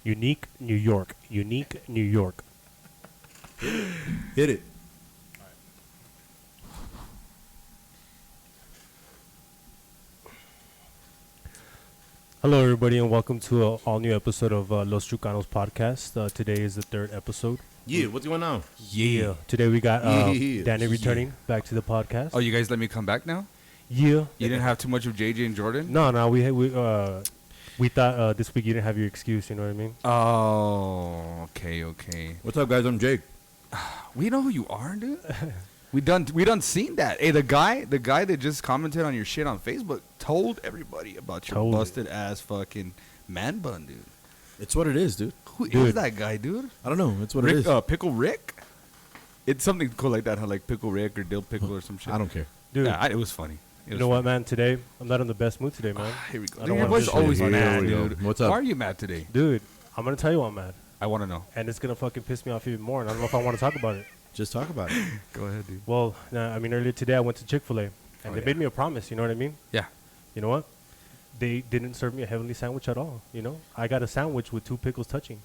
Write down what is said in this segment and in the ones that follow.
Unique New York. Unique New York. Hit it. Hello, everybody, and welcome to an all-new episode of Los Chucanos Podcast. Today is the third episode. Yeah, what's going on? Yeah. Today we got Yeah. Danny returning back to the podcast. Oh, you guys let me come back now? Yeah. You didn't have too much of JJ and Jordan? No, we thought this week you didn't have your excuse. You know what I mean? Oh, okay. What's up, guys? I'm Jake. We know who you are, dude. we done seen that. Hey, the guy that just commented on your shit on Facebook told everybody about your busted ass fucking man bun, dude. It's what it is, dude. Who is that guy, dude? I don't know. It's what Rick, it is. Pickle Rick? It's something cool like that, huh? Like Pickle Rick or Dill Pickle or some shit. I don't care. Dude, Yeah, it was funny. you know what, man? Today, I'm not in the best mood today, man. Here we go. I Dude, don't your wanna voice just- always Here mad, we go. dude. What's up? Why are you mad today? Dude, I'm going to tell you why I'm mad. I want to know. And it's going to fucking piss me off even more, and I don't know if I want to talk about it. Just talk about it. Go ahead, dude. Well, earlier today I went to Chick-fil-A, and they made me a promise, you know what I mean? Yeah. You know what? They didn't serve me a heavenly sandwich at all, you know? I got a sandwich with 2 pickles touching,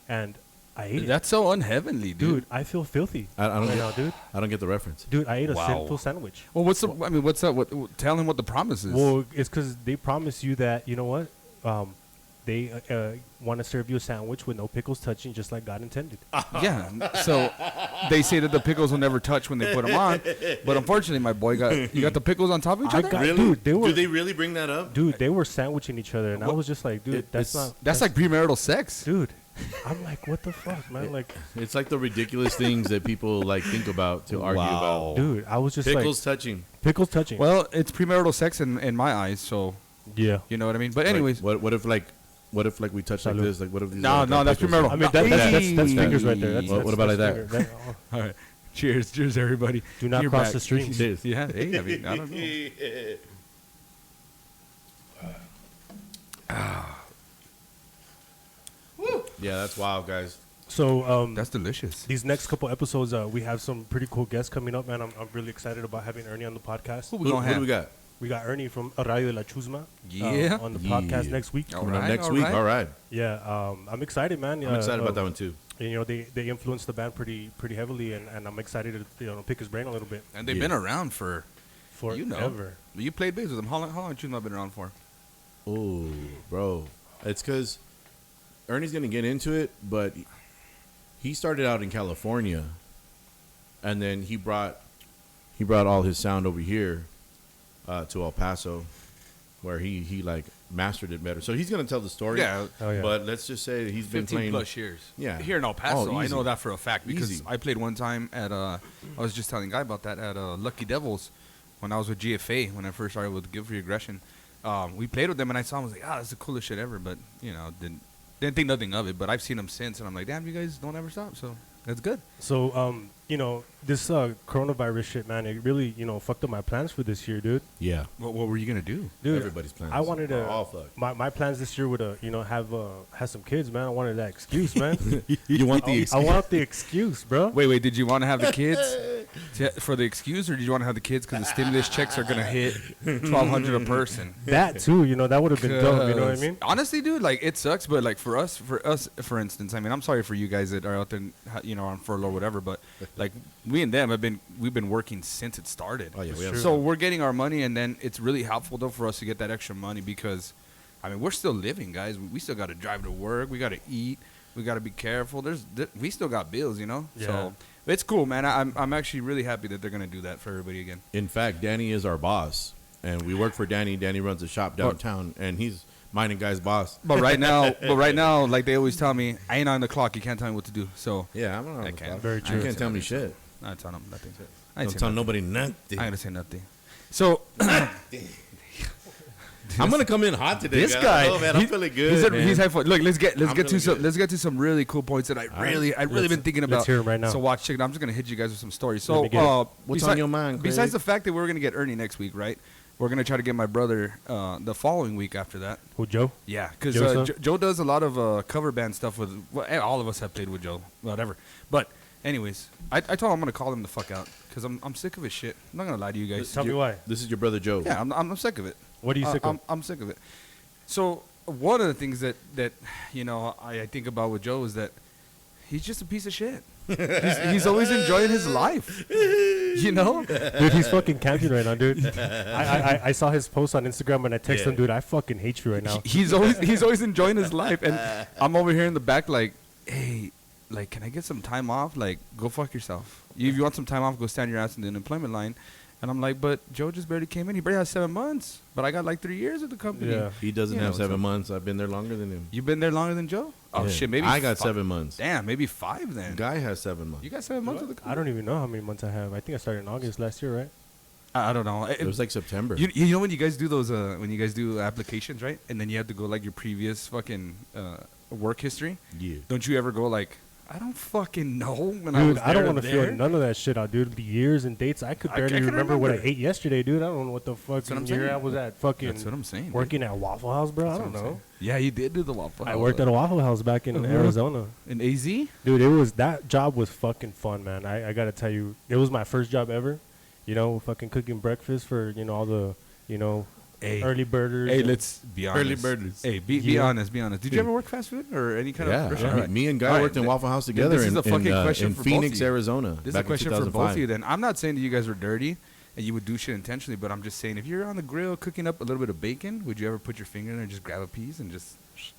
and I ate it. That's so unheavenly, Dude, I feel filthy I don't right get, now, dude. I don't get the reference. Dude, I ate a Wow. sinful sandwich. Well, what's up? Tell him what the promise is. Well, it's because they promise you that, you know what? They want to serve you a sandwich with no pickles touching, just like God intended. Yeah. So they say that the pickles will never touch when they put them on, but unfortunately, my boy you got the pickles on top of each I other. got- Dude, they were- Do they really bring that up? Dude, they were sandwiching each other, and I was just like, dude, that's not... That's like premarital sex. Dude, I'm like, what the fuck, man? Like, It's like the ridiculous things that people like think about to argue about. dude, I was just Pickles like... touching. Pickles touching. Well, it's premarital sex in my eyes, so yeah. you know what I mean. But Like, anyways, what if we touch like Salud. this? Like what if these? No, that's pickles? premarital. I mean, that's fingers right there. That's, What that's, about like that's that? finger. all right. Cheers, everybody. Do not You're cross back. the streams. Cheers. Yeah. Hey, I mean, I don't know. Yeah, that's wild, guys. So, That's delicious. these next couple episodes, we have some pretty cool guests coming up, man. I'm really excited about having Ernie on the podcast. Who Who, we gonna who do have? we got? We got Ernie from Radio de la Chusma Yeah. on the podcast Yeah. next week. All Coming up right, next all week. right. All right. Yeah, I'm excited, man. I'm excited about that one too. And, you know, they influenced the band pretty heavily, and I'm excited to pick his brain a little bit And they've Yeah. been around for forever. you know. You played bass with them. How long you been around for? Oh, bro. It's because Ernie's going to get into it, but he started out in California, and then he brought all his sound over here to El Paso, where he like mastered it better. So he's going to tell the story. Yeah. Oh, yeah. But let's just say that he's been 15 playing. plus years. Yeah. Here in El Paso. Oh, I easy. know that for a fact because Easy. I played one time at I was just telling Guy about that at Lucky Devils when I was with GFA when I first started with Give for Your Aggression. We played with them and I saw him. I was like, that's the coolest shit ever. But you know, didn't think nothing of it. But I've seen them since, and I'm like, damn, you guys don't ever stop. So that's good. So, you know, this coronavirus shit, man, it really, you know, fucked up my plans for this year, dude. Yeah. What were you gonna do? Dude, Everybody's plans I wanted to. are all fucked. My plans this year would, you know, have some kids, man. I wanted that excuse, man. You want the I want the excuse, bro. Wait. Did you want to have the kids for the excuse, or did you want to have the kids because the stimulus checks are gonna hit $1,200 a person? That too, you know, that would have been dope. You know what I 'Cause mean? Honestly, dude, like it sucks, but like for us, for instance, I mean, I'm sorry for you guys that are out there, you know, on furlough or whatever, but like we and them we've been working since it started. Oh, yeah, we Sure. have So we're getting our money, and then it's really helpful though for us to get that extra money because, I mean, we're still living, guys. We still got to drive to work. We got to eat. We got to be careful. We still got bills, you know. Yeah. So it's cool, man. I'm actually really happy that they're gonna do that for everybody again. In fact, Danny is our boss, and we work for Danny. Danny runs a shop downtown, and he's mine and guy's boss. But right now, like they always tell me, I ain't on the clock. You can't tell me what to do. So Yeah, I'm not on I the can't. clock. Very You true. can't tell me shit. I ain't telling them nothing. I ain't Don't saying tell nothing. nobody nothing. I ain't gonna say nothing. So I'm gonna come in hot today. this guys. guy, Oh man, I'm feeling good. He's man. high fun. Look, let's get I'm to some feeling let's get to some really cool points that I really been thinking about. Let's hear 'em right now. So watch, check it. I'm just gonna hit you guys with some stories. Let So me get it. What's on your mind, Craig? Besides the fact that we're gonna get Ernie next week, right? We're gonna try to get my brother the following week after that. Who, Joe? Yeah, because Joe, son? Joe does a lot of cover band stuff with. Well, all of us have played with Joe, whatever. But anyways, I told him I'm gonna call him the fuck out because I'm sick of his shit. I'm not gonna lie to you guys. Tell me why. This is your brother Joe. Yeah, I'm sick of it. What are you sick of? I'm sick of it. So one of the things that I think about with Joe is that he's just a piece of shit. he's always enjoying his life. Dude, he's fucking camping right now, dude. I saw his post on Instagram and I texted him, dude, I fucking hate you right now. He's always enjoying his life, and I'm over here in the back like, hey, like, can I get some time off? Like, go fuck yourself. If you want some time off, go stand your ass in the unemployment line. And I'm like, but Joe just barely came in. He barely has 7 months. But I got like 3 years at the company. Yeah. He doesn't have 7 months. I've been there longer than him. You've been there longer than Joe? Oh, Yeah. shit. Maybe I got 7 months. Damn, maybe 5 then. Guy has 7 months. You got 7 months at the company? I don't even know how many months I have. I think I started in August last year, right? I don't know. It was like September. You know when you guys do those, when you guys do applications, right? And then you have to go like your previous fucking work history. Yeah. Don't you ever go like, I don't fucking know when Dude, I don't want to feel none of that shit out, dude. The years and dates, I could barely remember what I ate yesterday, dude. I don't know what the fucking year I was at fucking That's what I'm saying. working at Waffle House, bro. I don't know. Yeah, you did do the Waffle House. I worked at a Waffle House back in Arizona. In AZ? Dude, that job was fucking fun, man. I got to tell you, it was my first job ever. Fucking cooking breakfast for, all the, early birders. Hey, let's be honest. Early birders. Hey, be honest. Did you ever work fast food or any kind of restaurant? Yeah. Me and Guy worked in Waffle House together this is a fucking question in for Phoenix, both of you. Arizona. This is a question for both of you then. I'm not saying that you guys were dirty and you would do shit intentionally, but I'm just saying if you're on the grill cooking up a little bit of bacon, would you ever put your finger in there and just grab a piece and just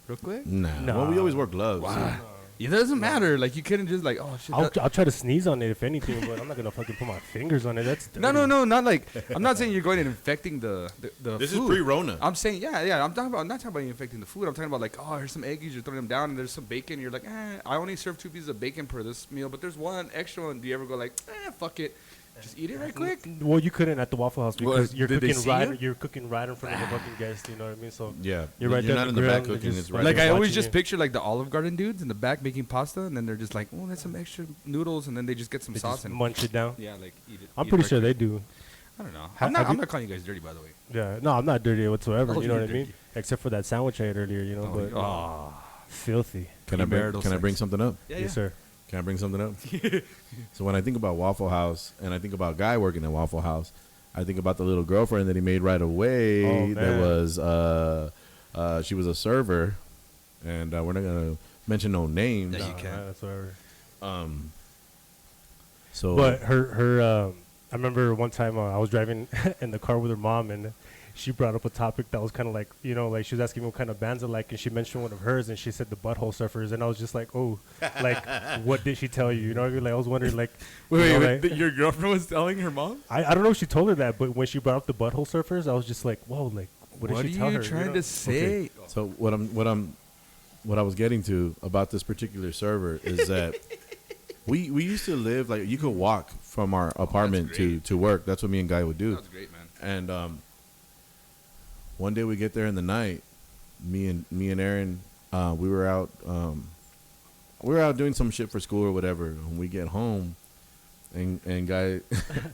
real quick? Nah. No. Well, we always wore gloves. Wow. It doesn't matter. Like, you couldn't just like, oh, shit. I'll try to sneeze on it if anything, but I'm not going to fucking put my fingers on it. That's dirty. No, not like, I'm not saying you're going and infecting the This food. is pre-Rona. I'm saying, yeah. I'm not talking about you infecting the food. I'm talking about like, oh, here's some eggies. You're throwing them down, and there's some bacon. You're like, I only serve 2 pieces of bacon per this meal, but there's one extra one. Do you ever go like, fuck it, just eat it right quick? Well, you couldn't at the Waffle House because Well, did they see you? You're cooking right in front of the fucking guest. You know what I mean? So Yeah. you're right there. not in the back cooking. It's right Like, there I always watching just you. picture like the Olive Garden dudes in the back making pasta, and then they're just like, oh, that's some extra noodles, and then they just get some They sauce just and munch it down. yeah, like eat it. I'm eat pretty it sure right they quick. do. I don't know. Ha- I'm not. have I'm you- not calling you guys dirty, by the way. Yeah, no, I'm not dirty whatsoever. Oh, You know you're what I mean? dirty. Except for that sandwich I ate earlier. But filthy. Can I Premarital bring sex. something up? Yeah, Yes, sir. Can I bring something up? So when I think about Waffle House and I think about Guy working at Waffle House, I think about the little girlfriend that he made right away. Oh, that man. was she was a server, and we're not gonna mention no names. Yeah, you can. That's whatever. So, But her I remember one time I was driving in the car with her mom, and she brought up a topic that was kind of like, like she was asking me what kind of bands I like, and she mentioned one of hers, and she said the Butthole Surfers, and I was just like, oh, like, what did she tell you? You know what I mean? Like, I was wondering, like, Wait, your girlfriend was telling her mom? I don't know if she told her that, but when she brought up the Butthole Surfers, I was just like, whoa, like, what did she tell her? What are you trying to say? okay. So what I was getting to about this particular server is that we used to live like you could walk from our apartment to work. That's what me and Guy would do. That's great, man. And one day we get there in the night. Me and Aaron, we were out doing some shit for school or whatever. And we get home, and guy's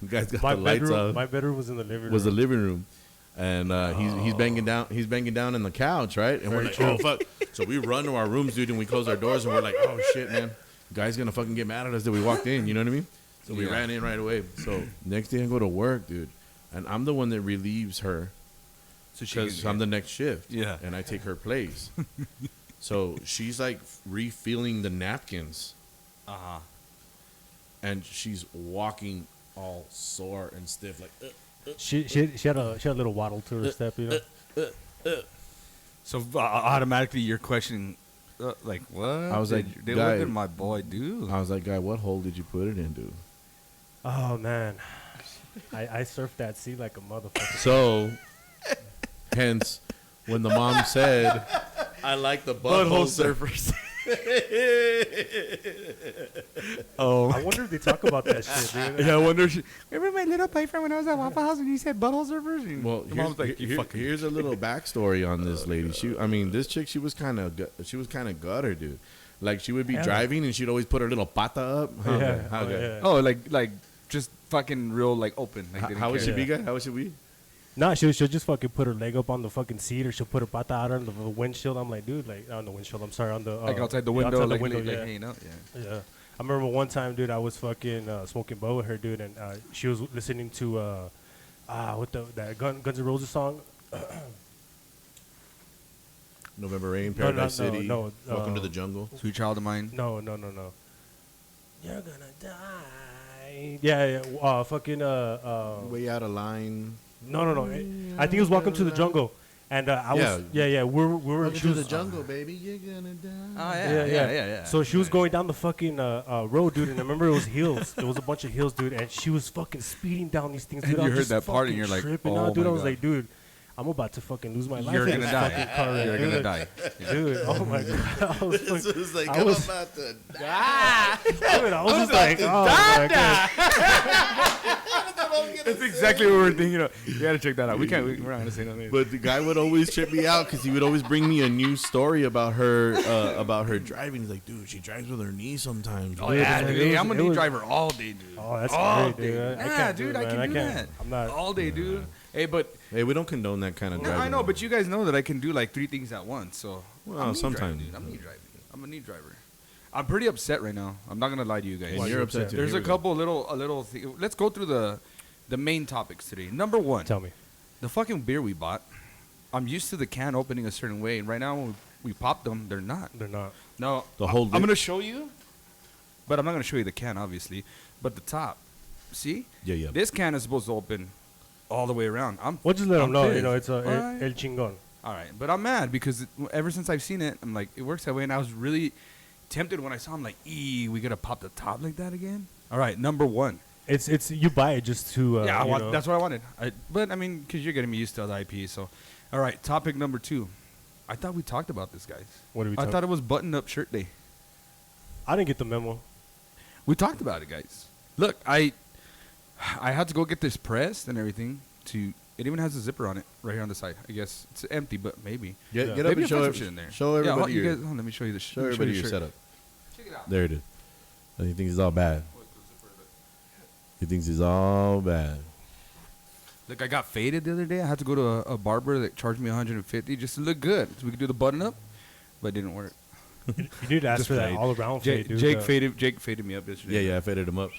got the lights off. My bedroom was in the living room. Was the living room, and he's banging down. He's banging down in the couch, right? And we're like, oh fuck! So we run to our rooms, dude, and we close our doors, and we're like, oh shit, man, guy's gonna fucking get mad at us that we walked in. You know what I mean? So we ran in right away. So next day I go to work, dude, and I'm the one that relieves her. So Because I'm the next shift. Yeah. And I take her place. So she's like refilling the napkins. And she's walking all sore and stiff, like. She had a little waddle to her step, So automatically you're questioning, like, what? I was like, what Guy- did my boy do? I was like, guy, what hole did you put it in, dude? Oh man, I surfed that sea like a motherfucker. So, hence, when the mom said, I like the butthole surfers. Oh, I wonder if they talk about that shit, dude. yeah. I wonder. Remember my little boyfriend when I was at Waffle House and he said butthole surfers? And Well, the mom's like, you fucking. here's a little backstory on this lady. This chick, she was kind of gutter, dude. Like she would be Yeah. driving and she'd always put her little pata up. Yeah. Oh, like just fucking real like open. Like, they didn't How would care. she be, guy? How would she be? Nah, she'll just fucking put her leg up on the fucking seat, or she'll put her pata out on the windshield. I'm like, dude, like on the windshield. I'm sorry, on the Like outside the window, outside the like, window, like yeah. hanging out. Yeah. Yeah. I remember one time, dude, I was fucking smoking bow with her, dude, and she was listening to that Guns N' Roses song. November Rain, No, Paradise no, City, no, Welcome to the Jungle. Sweet Child of Mine. No. You're gonna die. Yeah. Fucking. Way Out of Line. No. I think it was Welcome to the Jungle. And I was, we were. Welcome She to was, the Jungle, baby. You're gonna die. Oh yeah. So she was going down the fucking road, dude, and I remember it was hills. There was a bunch of hills, dude, and she was fucking speeding down these things, dude. And I you was heard just that part and fucking you're like, tripping oh out, dude. my I was God. like, dude, I'm about to fucking lose my life. You're in gonna this die. fucking car right You're here. gonna die. Dude, oh my god. I was like, It's like, I I'm was- about to die. dude, I was just like, oh my god. That's exactly what we're thinking of. You gotta check that out. We're not gonna say nothing. But the guy would always trip me out because he would always bring me a new story about her driving. He's like, dude, she drives with her knee sometimes. Oh yeah, Dude, dude. it I'm a was- knee driver all day, dude. Oh, that's all great, dude. day. I Nah, can't do dude, it, I man. can I do can't. that. I'm not all day, dude. Hey, but Hey, we don't condone that kind of driving. I know, but you guys know that I can do like 3 things at once. So Well, I'm knee sometimes. driving, dude. I'm knee driving. I'm a knee driver. I'm pretty upset right now. I'm not gonna lie to you guys. And Why you're you upset upset? too. There's Here a we go. couple little. Let's go through the main topics today. Number 1, Tell me. the fucking beer we bought. I'm used to the can opening a certain way, and right now when we popped them, they're not. They're not. No, The whole I'm di- gonna show you, but I'm not gonna show you the can, obviously. But the top, see? Yeah. This can is supposed to open all the way around. We'll just let them I'm know. You pissed. know, it's Alright. El Chingon. All right, but I'm mad because ever since I've seen it, I'm like, it works that way, and I was really tempted when I saw him. Like, we gotta pop the top like that again. All right, number 1. It's you buy it just to Yeah, you know. that's what I wanted. But I mean, because you're getting me used to the IP. So, all right, topic number 2. I thought we talked about this, guys. What did we I talk? thought it was button-up shirt day. I didn't get the memo. We talked about it, guys. Look, I had to go get this pressed and everything. It even has a zipper on it right here on the side. I guess it's empty, but maybe. Get Yeah. up Maybe and I'll show, find some it, shit in there. show Yeah, everybody you your, guys, let me show you the show everybody your shirt. setup. Check it out. There it is. He thinks it's all bad. He thinks it's all bad. Look, I got faded the other day. I had to go to a barber that charged me $150 just to look good, so we could do the button up, but it didn't work. You need to ask Just for that fade. all around fade, dude. Jake faded me up yesterday. Yeah, I faded him up.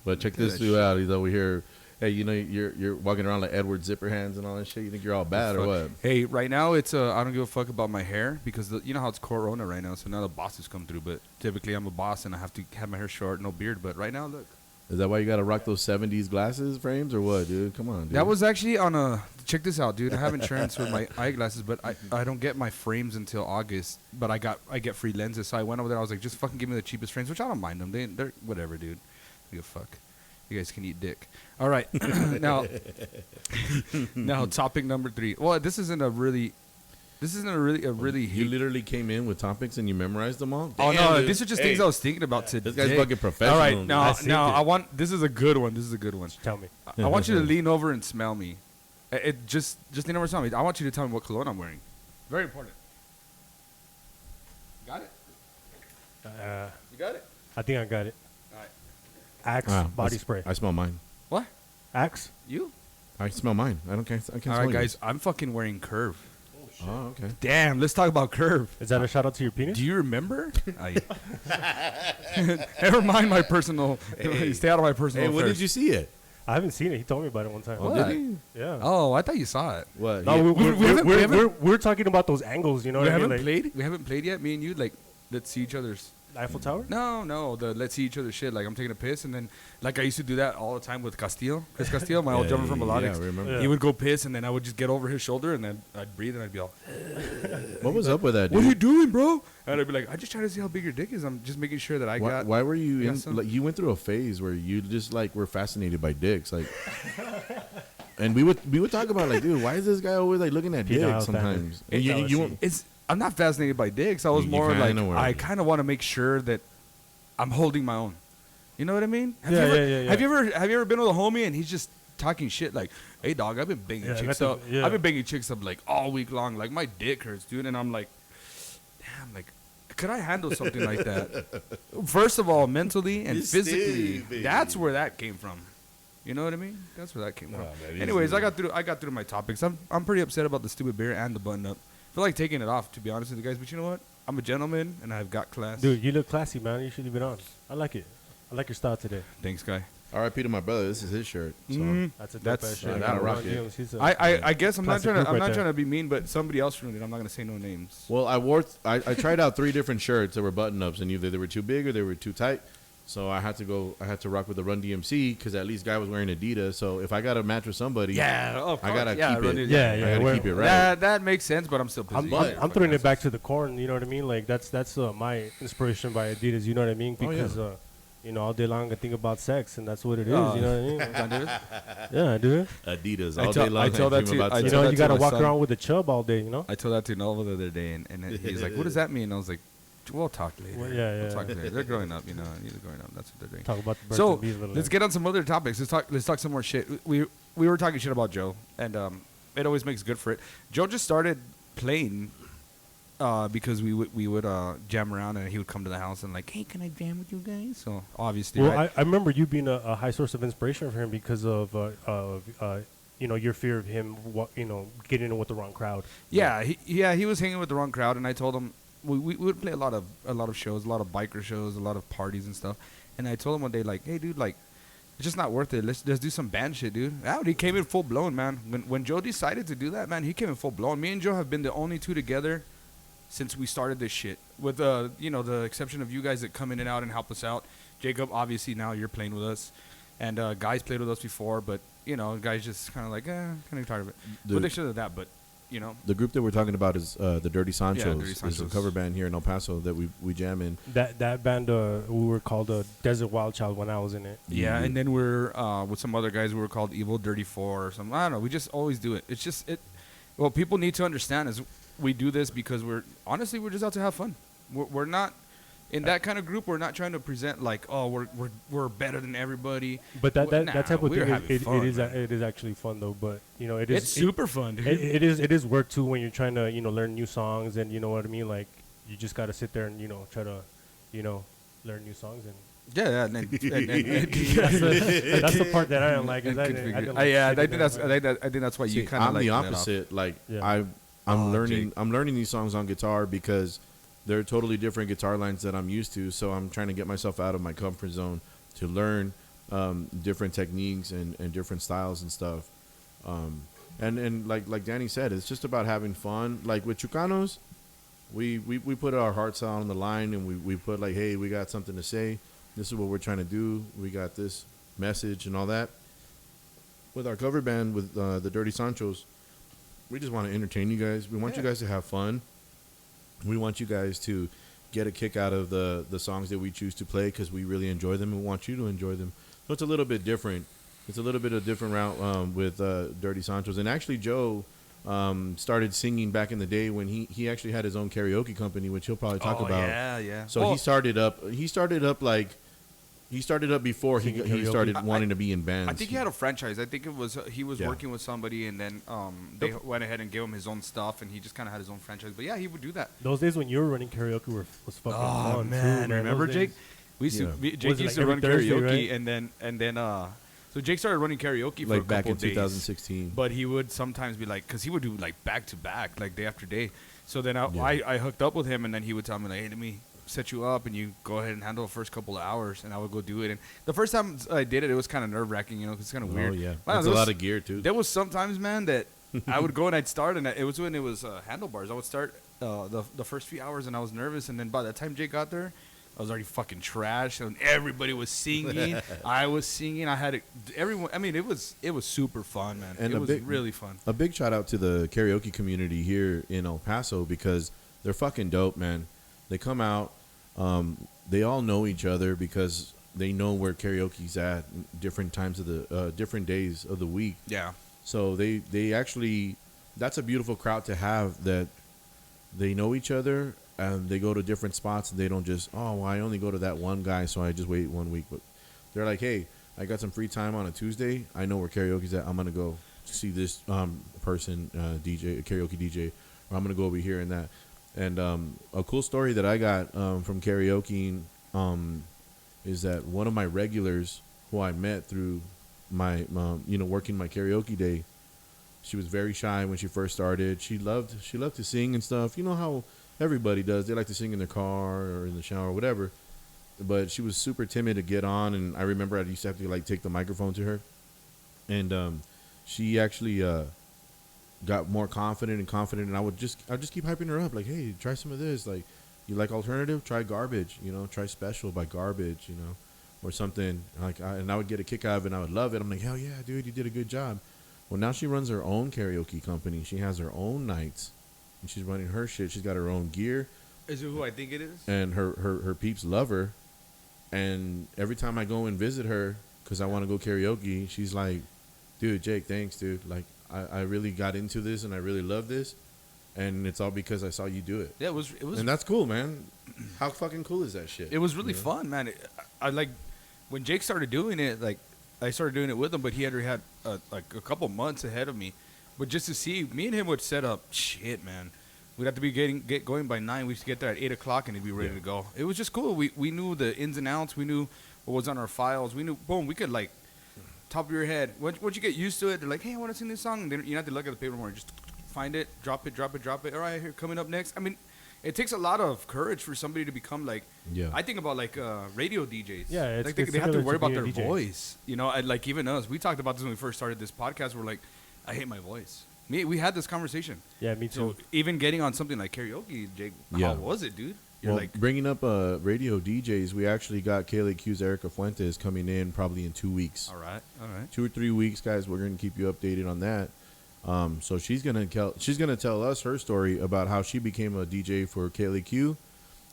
But check Look at this that dude shit. out. He's over here. Hey, you know you're walking around like Edward Zipper Hands and all that shit. You think you're all bad or what? Hey, right now it's I don't give a fuck about my hair because you know how it's Corona right now, so now the bosses come through. But typically I'm a boss and I have to have my hair short, no beard. But right now, look, Is that why you got to rock those 70s glasses frames or what, dude? Come on, dude. that was actually on a. Check this out, dude. I have insurance for my eyeglasses, but I don't get my frames until August. But I get free lenses, so I went over there. I was like, just fucking give me the cheapest frames, which I don't mind them. They're whatever, dude. Give a fuck. You guys can eat dick. All right, now topic number 3. Well, this isn't a really You huge. literally came in with topics and you memorized them all? Oh Damn, no, dude. these are just Hey, things I was thinking about today. This guy's fucking professional. All right, dude. now saved it. I want. This is a good one. This is a good one. Tell me. I want you to lean over and smell me. It just lean over and smell me. I want you to tell me what cologne I'm wearing. Very important. Got it. You got it. I think I got it. All right. Axe Ah, body spray. I smell mine. What? Axe. You? I smell mine. I can't All smell right, yours. guys. I'm fucking wearing Curve. Oh, okay. Damn. Let's talk about Curve. Is that a shout out to your penis? Do you remember? Never mind my personal. Stay out of my personal. Hey, when affairs. did you see it? I haven't seen it. He told me about it one time. Oh, What? did he? Yeah. Oh, I thought you saw it. What? No, Yeah. we're, we haven't- we're talking about those angles, you know We what I mean? haven't Like played. We haven't played yet. Me and you, like, let's see each other's. Eiffel Tower? No, the let's see each other's shit. Like I'm taking a piss, and then like I used to do that all the time with Castillo. Chris Castillo, my old drummer from Yeah, Melodics. I remember. Yeah. He would go piss, and then I would just get over his shoulder, and then I'd breathe, and I'd be all, What was up with that, dude? "What are you doing, bro?" And I'd be like, "I just trying to see how big your dick is. I'm just making sure that I Why, got." why were you got in? some. Like, you went through a phase where you just like were fascinated by dicks, like. And we would talk about like, dude, why is this guy always like looking at Penile dicks sometimes? standard. And you Penile won't- It's I'm not fascinated by dicks. I was You more like kinda were. I kind of want to make sure that I'm holding my own. You know what I mean? Have Yeah, you ever, yeah. Have you ever been with a homie and he's just talking shit like, "Hey dog, I've been banging Yeah, chicks that's a- up. yeah. I've been banging chicks up like all week long. Like my dick hurts, dude." And I'm like, "Damn, like, could I handle something like that?" First of all, mentally and You physically, stupid. that's where that came from. You know what I mean? That's where that came from. man, he's Anyways, I stupid. got through my topics. I'm pretty upset about the stupid beer and the button up. I feel like taking it off, to be honest with you guys. But you know what? I'm a gentleman and I've got class. Dude, you look classy, man. You should leave it on. I like it. I like your style today. Thanks, guy. R.I.P. to my brother. This is his shirt. So. That's a dope That's- ass shirt. yeah, gotta Ron rock it. Williams, he's a- I guess I'm not Classic trying to group right there. be mean, but somebody else ruined it. I'm not gonna say no names. Well, I tried out 3 different shirts that were button ups, and either they were too big or they were too tight. So I had to rock with the Run DMC because at least guy was wearing Adidas. So if I got to match with somebody, Yeah, of I gotta course. keep it. Yeah, I yeah, gotta we're- keep it right. That makes sense, but I'm still busy. I'm throwing it back to the corn. You know what I mean? Like that's my inspiration by Adidas. You know what I mean? Oh, yeah. Because you know, all day long I think about sex, and that's what it is. Oh. You know what I mean? Yeah, dude. Adidas I all tell- day long. I tell that dream to- about I You sex. tell know, that you to gotta my walk son. around with a chub all day. You know? I told that to Noel the other day, and he's like, "What does that mean?" And I was like, "We'll talk later. Well, yeah, We'll yeah. talk later. They're growing up, you know. They're growing up. That's what they're doing." Talk about the birds So and bees a little. let's bit. get on some other topics. Let's talk some more shit. We were talking shit about Joe, and it always makes good for it. Joe just started playing because we would jam around, and he would come to the house and like, "Hey, can I jam with you guys?" So obviously, Well, right? I remember you being a high source of inspiration for him because of you know, your fear of him, you know, getting in with the wrong crowd. he was hanging with the wrong crowd, and I told him we would play a lot of shows, a lot of biker shows, a lot of parties and stuff. And I told him one day, like, "Hey, dude, like, it's just not worth it. Let's do some band shit, dude." He came in full blown, man. When Joe decided to do that, man, he came in full blown. Me and Joe have been the only two together since we started this shit, with you know, the exception of you guys that come in and out and help us out. Jacob, obviously now you're playing with us, and guys played with us before, but you know, guys just kind of like, kind of tired of it. But they should have that, but you know. The group that we're talking about is the Dirty Sanchos. Dirty It's a Sanchos. cover band here in El Paso that we jam in. That band we were called Desert Wild Child when I was in it. Yeah, and then we're with some other guys. We were called Evil Dirty 4 or something. I don't know. We just always do it. It's just it. What people need to understand is we do this because we're just out to have fun. We're not in that kind of group. We're not trying to present like, oh, we're better than everybody. But that type of we're thing having fun, man. it is actually fun though. But you know, it's super fun, dude. it is work too when you're trying to, you know, learn new songs, and you know what I mean. Like you just got to sit there and, you know, try to, you know, learn new songs. And Yeah, and that's the part that I don't like. Is I don't like I sitting think there. I think that's why See, you kind of I'm like the that off. opposite. Like Yeah. I'm Oh, learning. Jake. I'm learning these songs on guitar because they're totally different guitar lines that I'm used to. So I'm trying to get myself out of my comfort zone to learn different techniques and different styles and stuff. And like Danny said, it's just about having fun. Like with Chucanos, we put our hearts out on the line, and we put like, hey, we got something to say. This is what we're trying to do. We got this message and all that. With our cover band, with the Dirty Sanchos, we just want to entertain you guys. We want you guys to have fun. We want you guys to get a kick out of the songs that we choose to play because we really enjoy them and want you to enjoy them. So it's a little bit different. It's a little bit of different route with Dirty Sanchos. And actually, Joe started singing back in the day when he actually had his own karaoke company, which he'll probably talk about. Yeah. So he started up before he Singing karaoke. started wanting to be in bands. I think he had a franchise. I think it was he was Yeah. working with somebody, and then they went ahead and gave him his own stuff, and he just kind of had his own franchise. But yeah, he would do that. Those days when you were running karaoke was fucking fun too, man. remember Those Jake? days. We used to, Yeah. Jake Was it used like to every run Thursday, karaoke, right? and then so Jake started running karaoke for a like back couple in days. 2016. But he would sometimes be like, because he would do like back to back, like day after day. So then Yeah. I hooked up with him, and then he would tell me like, hey, let me set you up, and you go ahead and handle the first couple of hours, and I would go do it. And the first time I did it, it was kind of nerve wracking, you know, 'cause it's kind of weird. Oh yeah, Wow, that's a there lot was- of gear too. There was sometimes, man, that I would go and I'd start, and it was when it was handlebars. I would start the first few hours, and I was nervous, and then by the time Jake got there, I was already fucking trash, and everybody was singing. I was singing. I had it. Everyone. I mean, it was super fun, man. And it a was big- really fun. A big shout out to the karaoke community here in El Paso because they're fucking dope, man. They come out. They all know each other because they know where karaoke's at different times of the different days of the week. Yeah. So they actually, that's a beautiful crowd to have, that they know each other and they go to different spots and they don't just, oh, well, I only go to that one guy, so I just wait 1 week. But they're like, hey, I got some free time on a Tuesday. I know where karaoke's at. I'm going to go see this person, DJ, karaoke DJ, or I'm going to go over here and that. And a cool story that I got from karaoke is that one of my regulars who I met through my, working my karaoke day, she was very shy when she first started. She loved to sing and stuff. You know how everybody does. They like to sing in their car or in the shower or whatever. but she was super timid to get on, and I remember I used to have to like take the microphone to her, and she actually got more confident, and I'd just keep hyping her up, like, hey, try some of this, like, you like alternative, try Garbage, try Special by Garbage, or something like, and I would get a kick out of it, and I would love it. I'm like, hell yeah, dude, you did a good job. Well, now she runs her own karaoke company. She has her own nights, and she's running her shit. She's got her own gear. Is it who I think it is? And her peeps love her. And every time I go and visit her, because I want to go karaoke, she's like, dude, Jake, thanks, dude. Like, I really got into this, and I really love this. And it's all because I saw you do it. Yeah, it was. And that's cool, man. How fucking cool is that shit? It was really fun, man. I like when Jake started doing it. Like, I started doing it with him, but he had like a couple months ahead of me. But just to see, me and him would set up shit, man. We'd have to be get going by 9. We used to get there at 8 o'clock, and he'd be ready to go. It was just cool. We knew the ins and outs. We knew what was on our files. We knew, boom, we could like top of your head. Once you get used to it, they're like, hey, I want to sing this song. And then you don't have to look at the paper more. Just find it, drop it. All right, here, coming up next. I mean, it takes a lot of courage for somebody to become like. Yeah. I think about like radio DJs. Yeah, it's, like it's they have to similar worry about being their a DJ. voice. And like even us, we talked about this when we first started this podcast. We're like, I hate my voice. We had this conversation. Yeah, me too. So even getting on something like karaoke, Jake, how was it, dude? You're Well, like, bringing up radio DJs, we actually got KLAQ's Erica Fuentes coming in probably in 2 weeks. all right. 2 or 3 weeks, guys. We're going to keep you updated on that. So she's gonna tell us her story about how she became a DJ for KLAQ,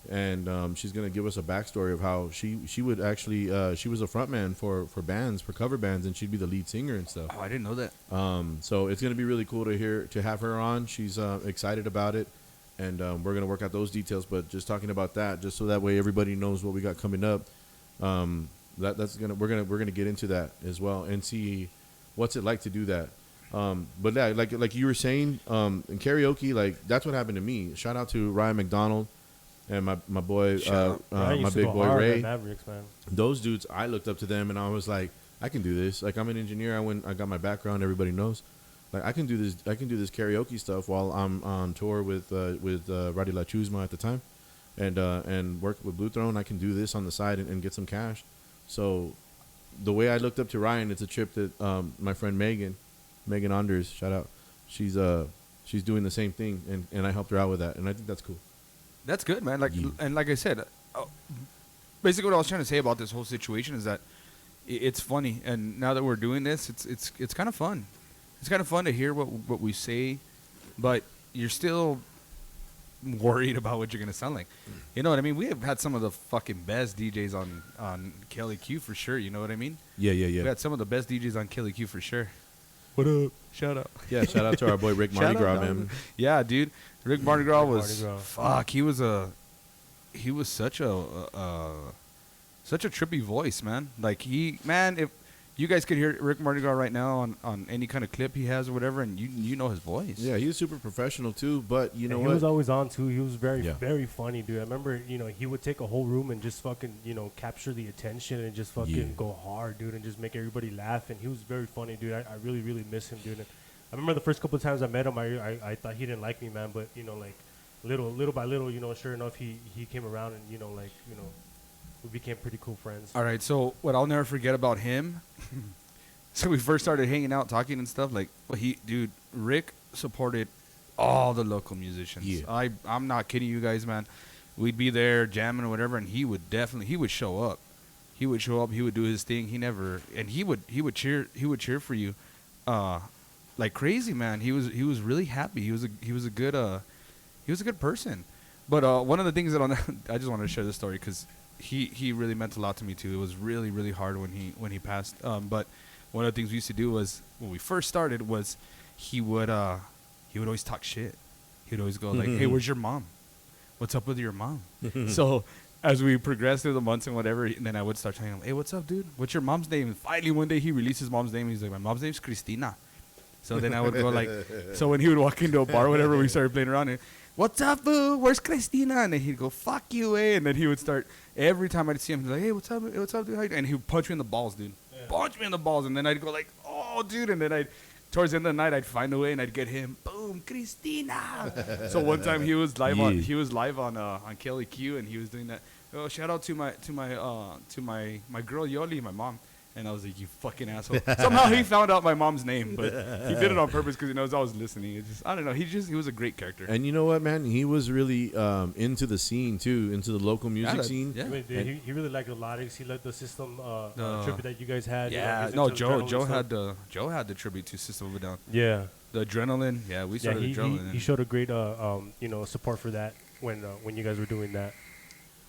and she's gonna give us a backstory of how she would actually she was a frontman for bands, for cover bands, and she'd be the lead singer and stuff. Oh, I didn't know that. So it's gonna be really cool to have her on. She's excited about it, and we're gonna work out those details. But just talking about that, just so that way everybody knows what we got coming up. We're gonna get into that as well and see what's it like to do that. But yeah, like you were saying, in karaoke, like that's what happened to me. Shout out to Ryan McDonald and my boy, Ryan my used to big go boy hard Ray. at Mavericks, man. Those dudes, I looked up to them, and I was like, I can do this. Like, I'm an engineer. I got my background. Everybody knows. Like, I can do this. I can do this karaoke stuff while I'm on tour with Radi La Chusma at the time, and work with Blue Throne. I can do this on the side and get some cash. So, the way I looked up to Ryan, it's a trip that my friend Megan Anders, shout out. She's doing the same thing, and I helped her out with that, and I think that's cool. That's good, man. Like, and like I said, basically what I was trying to say about this whole situation is that it's funny, and now that we're doing this, it's kind of fun. It's kind of fun to hear what we say, but you're still worried about what you're gonna sound like. You know what I mean? We have had some of the fucking best DJs on KLAQ for sure. You know what I mean? Yeah. We had some of the best DJs on KLAQ for sure. What up? Shout out. Yeah, shout out to our boy Rick Mardi Gras, man. Yeah, dude. Rick Mardi Gras was Mardi Gras. fuck. He was such a trippy voice, man. Like if you guys could hear Rick Mardi Gras right now on any kind of clip he has or whatever, and you know his voice. Yeah, he was super professional too. But you know He what? was always on too. He was very Yeah. very funny, dude. I remember, he would take a whole room and just fucking, capture the attention and just fucking go hard, dude, and just make everybody laugh. And he was very funny, dude. I really really miss him, dude. And I remember the first couple of times I met him, I thought he didn't like me, man. But like little by little, sure enough, he came around and we became pretty cool friends. All right. So what I'll never forget about him. So we first started hanging out, talking and stuff. Like, Rick supported all the local musicians. Yeah. I'm not kidding you guys, man. We'd be there jamming or whatever, and he would show up. He would show up. He would do his thing. He would cheer for you, like crazy, man. He was really happy. He was a good person. But one of the things that I just wanted to share this story because he really meant a lot to me too. It was really really hard when he passed. But one of the things we used to do was when we first started was he would always talk shit. He would always go like, "Hey, where's your mom? What's up with your mom?" So as we progressed through the months and whatever, and then I would start telling him, "Hey, what's up, dude? What's your mom's name?" And finally one day he released his mom's name. And he's like, "My mom's name's Christina." So then I would go like, so when he would walk into a bar or whatever, we started playing around and, "What's up, boo? Where's Christina?" And then he'd go, "Fuck you, eh?" And then he would start, every time I'd see him, he'd be like, "Hey, what's up, dude? How you doing?" And he would punch me in the balls, dude. Yeah. Punch me in the balls. And then I'd go like, "Oh, dude." And then towards the end of the night, I'd find a way and I'd get him, boom, Christina. So one time he was live on KLAQ and he was doing that. Oh, shout out to my girl Yoli, my mom. And I was like, you fucking asshole. Somehow he found out my mom's name, but he did it on purpose because he knows I was listening. It's just, I don't know. He was a great character. And you know what, man? He was really into the scene too, into the local music scene. Yeah. I mean, dude, he really liked Melodics. He liked the System tribute that you guys had. Yeah, you know, Joe had the tribute to System of a Down. Yeah. The Adrenaline. Yeah, we started Adrenaline. He showed a great support for that when you guys were doing that,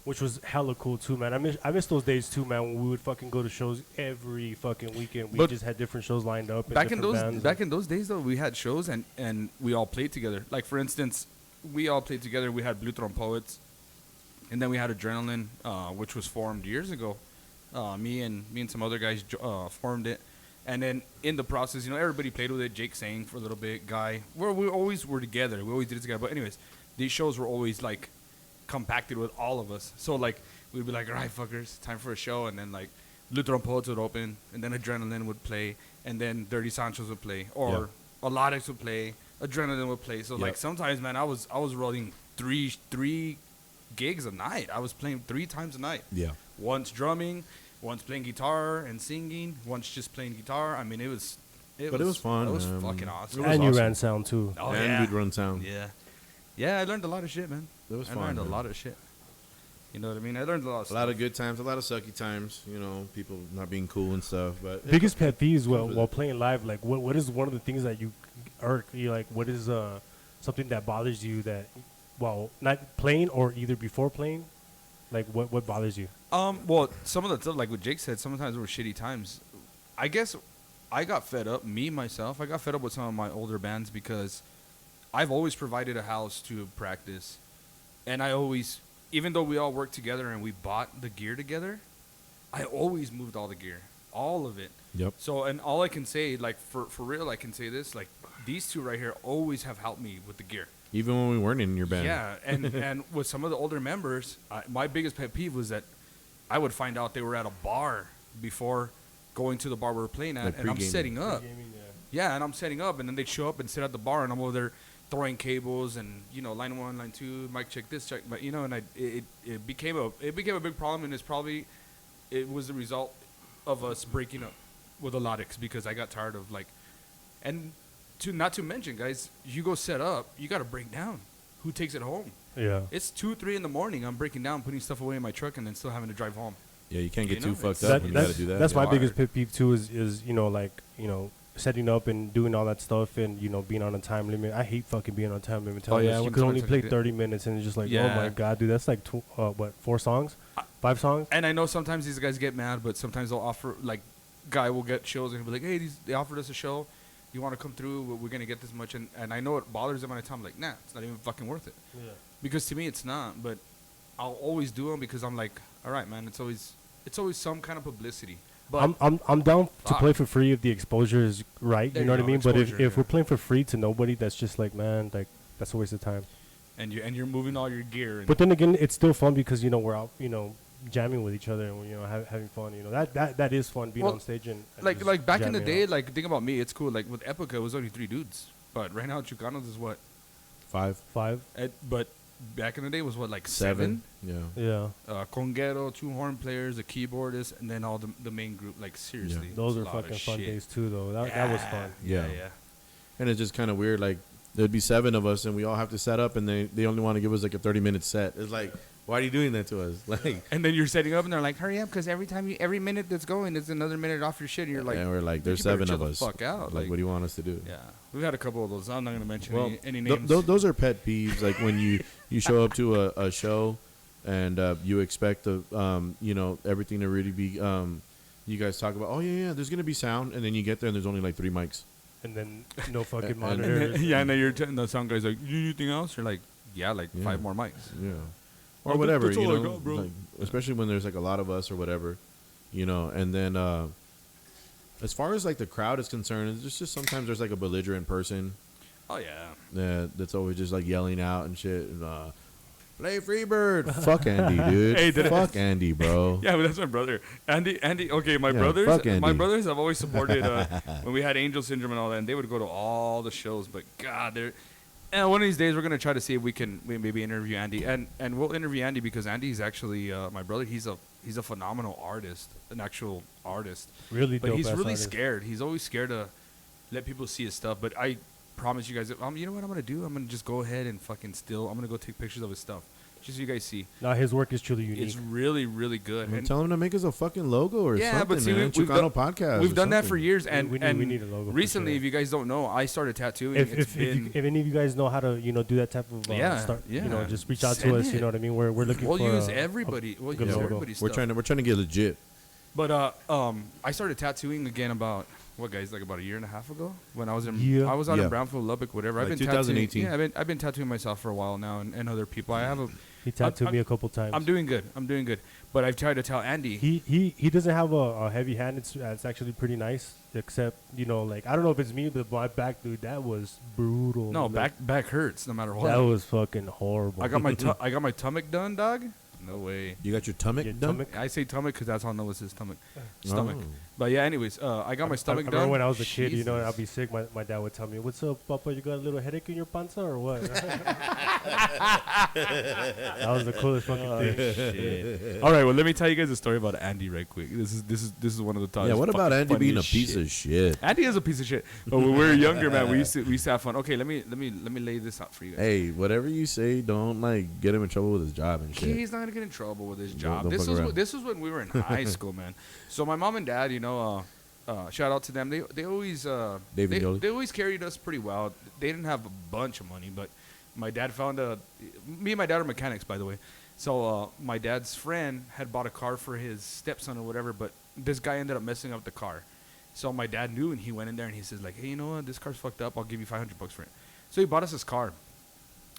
which was hella cool too, man. I miss those days too, man. When we would fucking go to shows every fucking weekend. We just had different shows lined up. Back in those days though, we had shows and we all played together. Like for instance, we all played together. We had Blue Throne Poets, and then we had Adrenaline, which was formed years ago. Me and some other guys formed it, and then in the process, everybody played with it. Jake sang for a little bit. Guy, we always were together. We always did it together. But anyways, these shows were always like compacted with all of us. So like we'd be like, all right, fuckers, time for a show, and then like Lutheran Poets would open, and then Adrenaline would play, and then Dirty Sanchos would play, or Alodics would play, Adrenaline would play. So like sometimes, man, I was rolling three gigs a night. I was playing 3 times a night. Yeah. Once drumming, once playing guitar and singing, once just playing guitar. I mean, it was fun. It was fucking awesome. And you ran sound too. Oh, and we'd run sound. Yeah. Yeah, I learned a lot of shit, man. It was fun. I learned a lot of shit. You know what I mean? I learned a lot of stuff. A lot of good times, a lot of sucky times, people not being cool and stuff. But biggest pet peeves while playing live, like what is one of the things that you like, what is something that bothers you that while not playing or either before playing, like what bothers you? Well, some of the stuff, like what Jake said, sometimes were shitty times. I guess I got fed up, I got fed up with some of my older bands because I've always provided a house to practice, and I always, even though we all worked together and we bought the gear together, I always moved all the gear, all of it. Yep. So, and all I can say, like for real, I can say this, like these two right here always have helped me with the gear. Even when we weren't in your band. Yeah, and with some of the older members, my biggest pet peeve was that I would find out they were at a bar before going to the bar we were playing at, and I'm setting up. Yeah, and I'm setting up, and then they'd show up and sit at the bar, and I'm over there throwing cables and line 1, line 2, mic check this, check, but and it became a big problem, and it was the result of us breaking up with Alodics because I got tired of and not to mention, guys, you go set up, you got to break down. Who takes it home? Yeah, it's 2, 3 in the morning. I'm breaking down, putting stuff away in my truck, and then still having to drive home. Yeah, you can't get too fucked up when you got to do that. That's my biggest pet peeve too. Is setting up and doing all that stuff and being on a time limit. I hate fucking being on a time limit. You could only play 30 minutes and it's just like, oh my god, dude, that's like 4 songs, 5 songs. And I know sometimes these guys get mad, but sometimes they'll offer, like, guy will get shows and be like, hey, they offered us a show, you want to come through? We're gonna get this much, and I know it bothers them when I tell them, like, nah, it's not even fucking worth it. Yeah. Because to me it's not, but I'll always do them because I'm like, all right, man, it's always some kind of publicity. But I'm down to play for free if the exposure is right. You know what I mean? But if we're playing for free to nobody, that's just like, man, like that's a waste of time. And you're moving all your gear. But then again, it's still fun because we're out, jamming with each other and we're having fun. That is fun being on stage and like back in the day. Like think about me, it's cool. Like with Epica, it was only 3 dudes, but right now Chucanos is what 5. But back in the day it was what, like 7? Yeah. Conguero, 2 horn players, a keyboardist, and then all the main group. Like seriously, those are fucking fun days too, though. That was fun. Yeah. And it's just kind of weird. Like there'd be 7 of us, and we all have to set up, and they only want to give us like a 30-minute set. It's like, why are you doing that to us? Like, and then you're setting up, and they're like, hurry up, because every minute that's going is another minute off your shit. And you're like, and we're like, there's 7 of us. Fuck out. Like, what do you want us to do? Yeah, we've had a couple of those. I'm not gonna mention any names. Those are pet peeves. Like when you show up to a show, and you expect everything to really be. You guys talk about, there's gonna be sound, and then you get there and there's only like 3 mics. And then no fucking monitors. And then you're the sound guy's like, you need anything else? You're like, 5 more mics. Yeah. Or whatever, like, especially when there's like a lot of us or whatever, and then as far as like the crowd is concerned, it's just sometimes there's like a belligerent person. Oh yeah. That's always just like yelling out and shit. And, play Freebird. Fuck Andy, dude. Hey, fuck Andy, bro. Yeah, but that's my brother. Andy. Okay, my brothers have always supported when we had Angel Syndrome and all that, and they would go to all the shows. But God, And one of these days we're gonna try to see if we can maybe interview Andy, and we'll interview Andy because Andy's actually my brother. He's a phenomenal artist, an actual artist. Really, but he's dope-ass really artist. scared. He's always scared to let people see his stuff. But I promise you guys, you know what I'm gonna do? I'm gonna just go ahead and fucking I'm gonna go take pictures of his stuff, just so you guys see. No, his work is truly unique. It's really, really good. And tell him to make us a fucking logo or Yeah, something, but see, man. Chucano Podcast. We've or done that something. for years, and we need a logo for recently, sure. if you guys don't know, I started tattooing. If any of you guys know how to do that type of Yeah. just reach out Send to us. it. You know what I mean? We're looking We'll for use everybody. We'll good use logo. everybody's We're stuff. trying to get legit. But I started tattooing again about about a year and a half ago when I was in Yeah. I was out in Yeah. Brownfield, Lubbock, whatever. Like I've been 2018. tattooing. Yeah, I've been tattooing myself for a while now, and other people. I have a. He tattooed I'm- me a couple times. I'm doing good. But I've tried to tell Andy. He doesn't have a heavy hand. It's actually pretty nice. Except I don't know if it's me, but my back, dude, that was brutal. No, Like, back hurts no matter what. That was fucking horrible. I got my I got my stomach done, dog. No way. You got your stomach Your done? stomach? I say stomach because that's how I know it's his stomach. Oh. But yeah, anyways, I got my stomach I done. remember when I was a kid, Jesus. I'd be sick. My dad would tell me, "What's up, Papa? You got a little headache in your panza or what?" That was the coolest fucking thing. Shit. All right, well, let me tell you guys a story about Andy right quick. This is one of the times. Yeah, what about Andy being a piece of shit? Andy is a piece of shit. But when we were younger, man, we used to have fun. Okay, let me lay this out for you guys. Hey, whatever you say, don't get him in trouble with his job and shit. He's not gonna get in trouble with his Don't- job. don't This fuck was around. this was when we were in high school, man. So my mom and dad, shout out to them. They always David Yoli. they always carried us pretty well. They didn't have a bunch of money, but my dad found me and my dad are mechanics, by the way. So my dad's friend had bought a car for his stepson or whatever, but this guy ended up messing up the car. So my dad knew, and he went in there and he says like, "Hey, you know what? This car's fucked up. I'll give you $500 for it." So he bought us his car.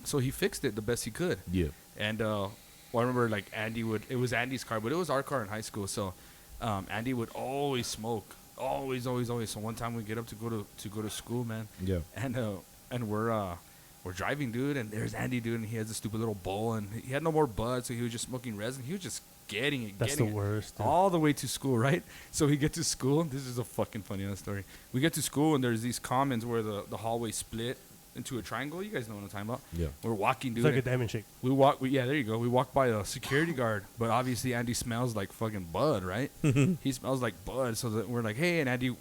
So he fixed it the best he could. Yeah. And I remember like it was Andy's car, but it was our car in high school. So Andy would always smoke, always. So one time we get up to go to school, man. Yeah. And we're driving, dude, and there's Andy, dude, and he has a stupid little bowl, and he had no more bud, so he was just smoking resin. He was just getting it. That's the worst, dude. All the way to school, right? So we get to school. This is a fucking funny ass story. We get to school, and there's these commons where the hallway split into a triangle. You guys know what I'm talking about. Yeah. We're walking, It's dude. like a and diamond shape. yeah, there you go. We walk by a security guard, but obviously Andy smells like fucking bud, right? He smells like bud, so that we're like, hey, and Andy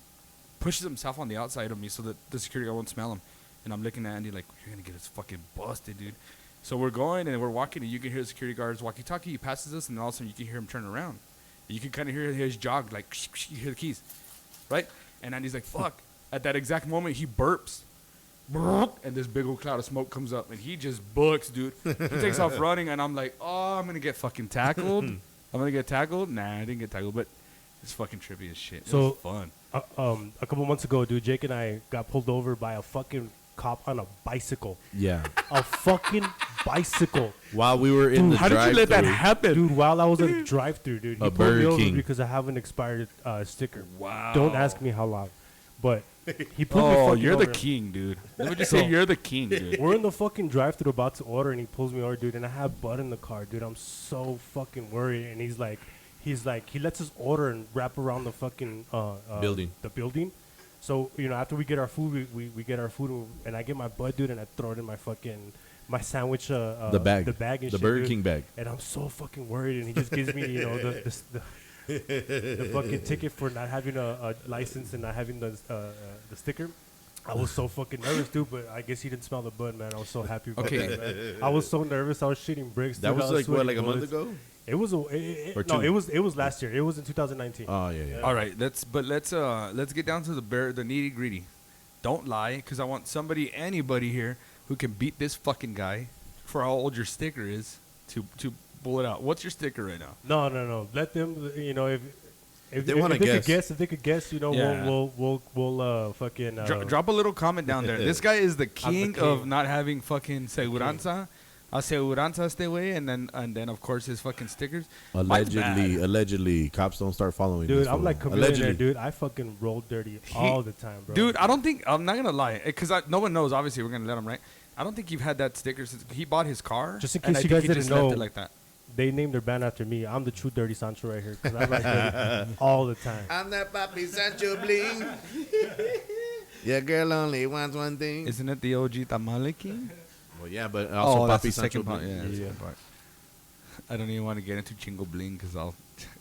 pushes himself on the outside of me so that the security guard won't smell him. And I'm looking at Andy like, you're gonna get us fucking busted, dude. So we're going and we're walking, and you can hear the security guard's walkie-talkie. He passes us, and all of a sudden you can hear him turn around. You can kind of hear his jog, like you hear the keys, right? And Andy's like, fuck. At that exact moment, he burps. And this big old cloud of smoke comes up, and he just books, dude. He takes off running, and I'm like, oh, I'm gonna get fucking tackled. I'm gonna get tackled. Nah, I didn't get tackled, but it's fucking trippy as shit. So, it was fun. A couple months ago, dude, Jake and I got pulled over by a fucking cop on a bicycle. Yeah. A fucking bicycle. While we were in Dude, the How did you let that drive-thru. happen? Dude, while I was at a drive-thru, dude, he A pulled me Burger over King. because I have an expired sticker. Wow. Don't ask me how long, but he pulled me Oh, fucking you're the over. king, dude. Let me just So- say, you're the king, dude. We're in the fucking drive-thru about to order, and he pulls me over, dude, and I have Bud in the car, dude. I'm so fucking worried, and he lets us order and wrap around the fucking Building. The building. So after we get our food, we get our food, and I get my Bud, dude, and I throw it in my sandwich, The bag. and The shit, Burger dude. King bag. And I'm so fucking worried, and he just gives me, the fucking ticket for not having a license and not having the sticker. I was so fucking nervous, dude, but I guess he didn't smell the bud, man. I was so happy about Okay. that, man. I was so nervous. I was shooting bricks. That dude. was I like, what, sweating like a month bullets. ago? It was Or no, two? it was last year. It was in 2019. Oh, yeah. All right, let's get down to the nitty gritty. Don't lie, because I want anybody here who can beat this fucking guy for how old your sticker is to pull it out. What's your sticker right now? Oh. No. Let them, if They wanna guess. if they could guess, Yeah. we'll fucking Drop a little comment down there. This guy is the king, king. of not having fucking seguranza. Aseguranza este way, and then of course his fucking stickers. Mine's bad. Allegedly, cops don't start following. Dude, this I'm fool. like chameleon, allegedly. dude. I fucking roll dirty all the time, bro. Dude, I'm not gonna lie, because no one knows. Obviously, we're gonna let him, right? I don't think you've had that sticker since he bought his car. Just in and case I you think guys he didn't just left know, it like that. they named their band after me. I'm the true Dirty Sancho right here because I like dirty all the time. I'm that Papi Sancho bling. Yeah, girl only wants one thing. Isn't it the OG Tamale King? Well, yeah, but also that's Papi the Sancho second part. Bling. Yeah, the second part. I don't even want to get into Chingo Bling because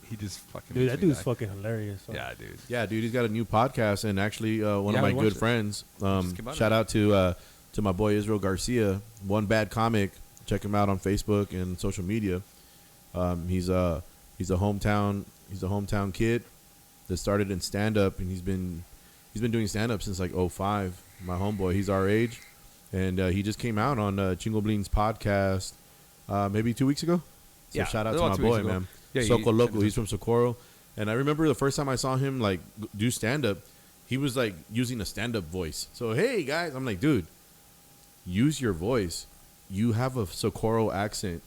he just fucking. Dude, makes that me dude's die. fucking hilarious. So. Yeah, dude. Yeah, dude, he's got a new podcast, and actually, one Yeah, of my I watched good it. friends. Just came out Shout of out to my boy Israel Garcia, One Bad Comic. Check him out on Facebook and social media. He's a hometown kid that started in stand up, and he's been doing stand up since like 05. My homeboy, he's our age, and he just came out on Chingo Bling's podcast maybe 2 weeks ago. So Yeah, shout out it to was my 2 weeks boy, ago. man. Yeah, Soco Loco, he- he's from Socorro, and I remember the first time I saw him like do stand up, he was like using a stand up voice. So hey guys, I'm like, dude, use your voice. You have a Socorro accent.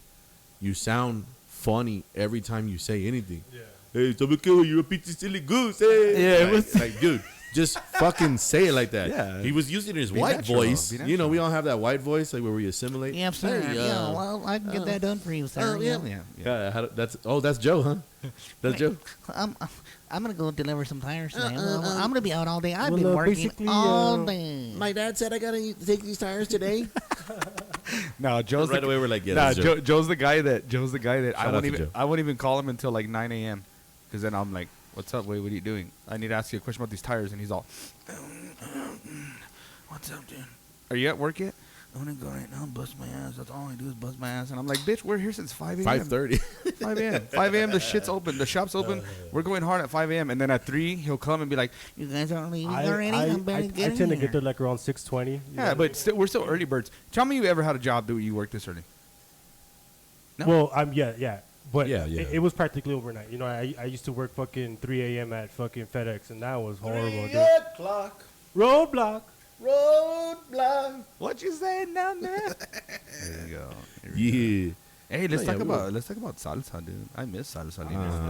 You sound funny every time you say anything. Yeah. Hey, Tobico, you're a pizza silly goose. Hey. Yeah, it like, was- like, dude, just fucking say it like that. Yeah. He was using his Be white natural, voice. be You know, we natural. all have that white voice, like where we assimilate. Yeah, sir. Hey, Yeah, well, I can get that done for you, sir. Yeah, that's Joe, huh? That's Joe. I'm gonna go deliver some tires today. I'm gonna be out all day. I've Well, been working basically, all day. My dad said I gotta take these tires today. No, Joe's Right the, away, we're like, yeah, nah, that's Joe. Joe's the guy that Shout out to Joe. I won't even call him until like 9 a.m. Because then I'm like, what's up, Wade? What are you doing? I need to ask you a question about these tires, and he's all, what's up, dude? Are you at work yet? I'm gonna go right now and bust my ass. That's all I do is bust my ass. And I'm like, bitch, we're here since 5 a.m. 5:30. 5 a.m. 5 a.m. The shit's open. The shop's open. We're going hard at 5 a.m. And then at 3, he'll come and be like, You guys aren't leaving I already? I'm better tend get to in get here. there like around 6:20. yeah, but we're still early birds. Tell me you ever had a job that you worked this early. No. Well, yeah. But Yeah. it was practically overnight. You know, I used to work fucking 3 a.m. at fucking FedEx, and that was horrible, dude. Clock. Roadblock. Roadblock. What you saying down there? There you go. Here we Yeah. go. Hey, let's Oh, yeah, talk we about will. let's talk about salsa, dude. I miss salsa.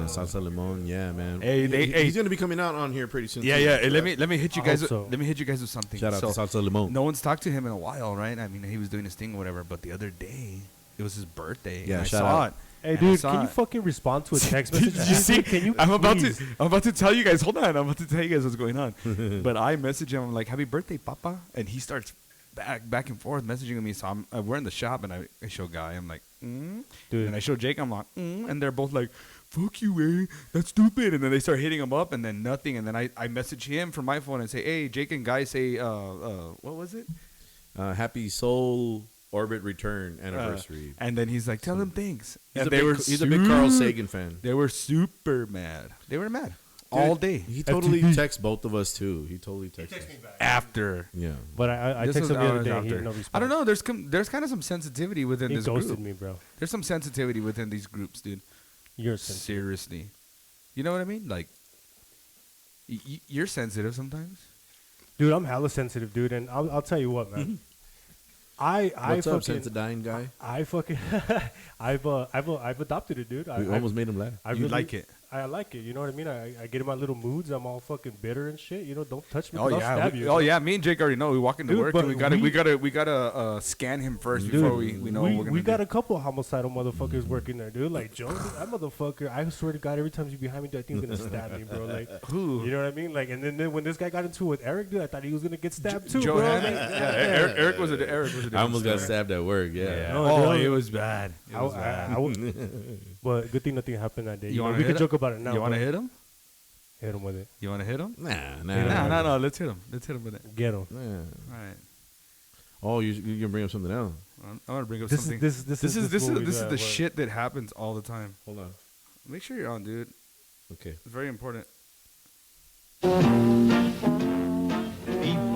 Salsa limon, yeah, man. Hey, he's gonna be coming out on here pretty soon. Yeah, too. yeah. Hey, let me hit you I guys. hope so. Let me hit you guys with something. Shout out So, to Salsa Limon. no one's talked to him in a while, right? I mean, he was doing his thing or whatever. But the other day, it was his birthday. Yeah, and I shout saw out. it. Hey, And I dude, saw can you it. fucking respond to a text Did message? you see? Can you? I'm about please? to tell you guys. Hold on, I'm about to tell you guys what's going on. But I message him. I'm like, "Happy birthday, Papa!" And he starts back and forth messaging me. So we're in the shop, and I show Guy. I'm like, Dude. and I show Jake. I'm like, and they're both like, "Fuck you, eh? That's stupid." And then they start hitting him up, and then nothing. And then I message him from my phone and say, "Hey, Jake and Guy say, what was it?" Happy Soul Orbit Return anniversary. And then he's like, "Tell them thanks." He's And he's a big Carl Sagan fan. They were super mad. They were mad all day. He totally FTP. texts both of us too. He totally texts. us. After. Yeah. But I This texted was him the other hours day. He after. didn't know response. I don't know. There's kind of some sensitivity within He this ghosted group. me, bro. There's some sensitivity within these groups, dude. You're sensitive. Seriously. You know what I mean? Like, you're sensitive sometimes. Dude, I'm hella sensitive, dude, and I'll tell you what, man. I What's up, fucking Sensodyne guy? I fucking I've adopted it, dude. We almost made him laugh. I You really like it. I like it. You know what I mean? I get in my little moods. I'm all fucking bitter and shit. You know, don't touch me. Oh 'cause I'll yeah, stab you. oh yeah. Me and Jake already know. We walk into Dude, work and but we gotta scan him first Dude, before we know what we're gonna we do. got a couple homicidal motherfuckers working there, dude. Like Joe, that motherfucker. I swear to God, every time he's behind me, dude, I think he's gonna stab me, bro. Like, Who? you know what I mean? Like, and then when this guy got into it with Eric, dude, I thought he was gonna get stabbed too, Joe bro. Hannon? Like, Yeah, Eric was a I almost got different stabbed at work. Yeah. story. No, Oh, dude. it was bad. It was bad. But good thing nothing happened that day. You You know, wanna we hit could him? joke about it now. You want to but hit him? hit him with it? You want to hit him? Nah. No. Let's hit him. Let's hit him with it. Get him. Nah. All right. Oh, you're gonna bring up something else. I want to bring up This something. is This is what we do the at work. shit that happens all the time. Hold on. Make sure you're on, dude. Okay. It's very important. People,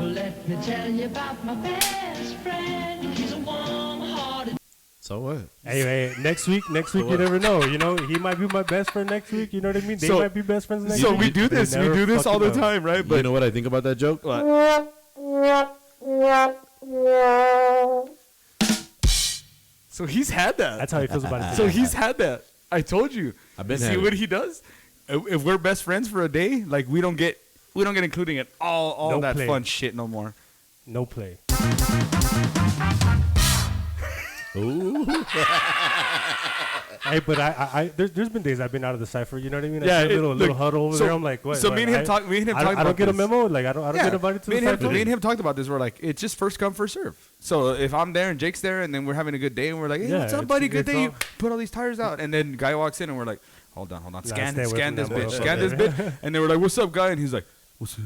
let me tell you about my best friend. He's a warm-hearted. So what? Hey, next week, you never know. You know, he might be my best friend next week. You know what I mean? They So- might be best friends next So week. we do They this. We never do this all the fucking know. time, right? you But know what I think about that joke? so he's had that. That's how he feels about it. So he's had that. I told you. I've been See had what it. he does? If we're best friends for a day, like we don't get including it all No that play. fun shit no more. No play. Ooh. Hey, but there's been days I've been out of the cipher. You know what I mean? Yeah, I see a little look, huddle over so- there. I'm like, what? so what, me and him I- talk. Me and him I talk don't about get a this. memo. Like I don't get invited to me the and him, cipher. me and him talked about this. We're like, it's just first come, first serve. So if I'm there and Jake's there, and then we're having a good day, and we're like, hey, Yeah, what's up, it's- buddy? Good it's day. You all- put all these tires out, and then guy walks in, and we're like, hold on, scan stay away scan from this that bitch, motherfucker. scan this bitch, and then we're like, what's up, guy? And he's like, what's up?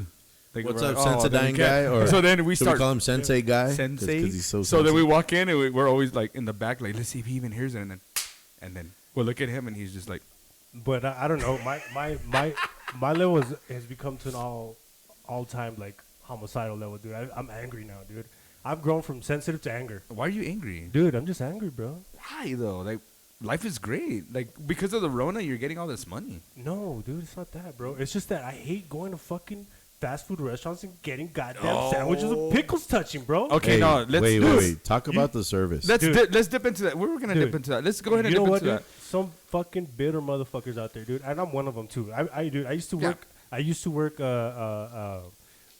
Like, What's we're up, like, oh, then Sensodyne we guy? can't- Or so then we should start we call him Sensei guy? Sensei. Because he's so then we sensei. walk in, and we're always like in the back, like, let's see if he even hears it, and then we'll look at him, and he's just like, But I don't know. My level has become to an all time like homicidal level, dude. I'm angry now, dude. I've grown from sensitive to anger, why are you angry? dude. I'm just angry, bro. Why though? Like, life is great. Like, because of the Rona, you're getting all this money. No, dude, it's not that, bro. It's just that I hate going to fucking fast food restaurants and getting goddamn sandwiches with pickles touching, bro. Okay, Hey, no, let's wait. Talk about the service. Let's Dude. let's dip into that. We're gonna dip Dude. into that. Let's go ahead and You know dip what, into dude? that. Some fucking bitter motherfuckers out there, dude, and I'm one of them too. Dude, I used to Yeah. work. I used to work,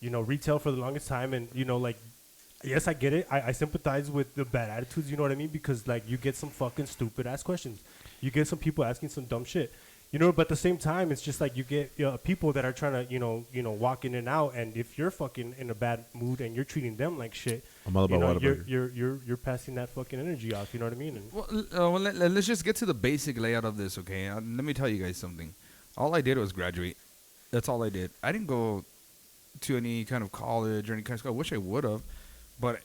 retail for the longest time, and like, yes, I get it. I sympathize with the bad attitudes. You know what I mean? Because like, you get some fucking stupid ass questions. You get some people asking some dumb shit. But at the same time, it's just like you get people that are trying to, walk in and out. And if you're fucking in a bad mood and you're treating them like shit, I'm all about Whataburger. you're passing that fucking energy off. You know what I mean? And Well, let's just get to the basic layout of this, okay? Let me tell you guys something. All I did was graduate. That's all I did. I didn't go to any kind of college or any kind of school. I wish I would have, but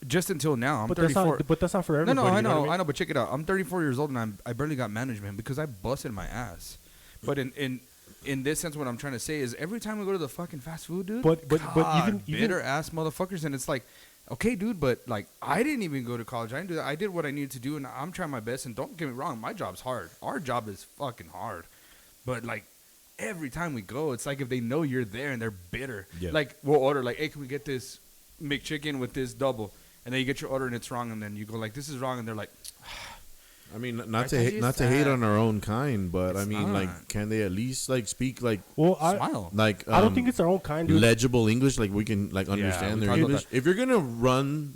just until now, I'm but 34. that's not for No, everybody. I you know, what I mean? but check it out. I'm 34 years old and I barely got management because I busted my ass. But in this sense, what I'm trying to say is every time we go to the fucking fast food, dude, But even bitter ass motherfuckers, and it's like, okay, dude, but like I didn't even go to college. I didn't do that. I did what I needed to do, and I'm trying my best. And don't get me wrong, my job's hard. Our job is fucking hard. But like every time we go, it's like if they know you're there and they're bitter. Yeah. Like we'll order like, hey, can we get this McChicken with this double? And then you get your order and it's wrong, and then you go like, this is wrong, and they're like, I mean, I not to told hate, you not it's to hate sad. on our own kind, but I It's mean, like, not. can they at least like speak like Well, smile. like I don't think it's our own kind, dude. legible English, like we can like understand we their talked about English. If you're gonna run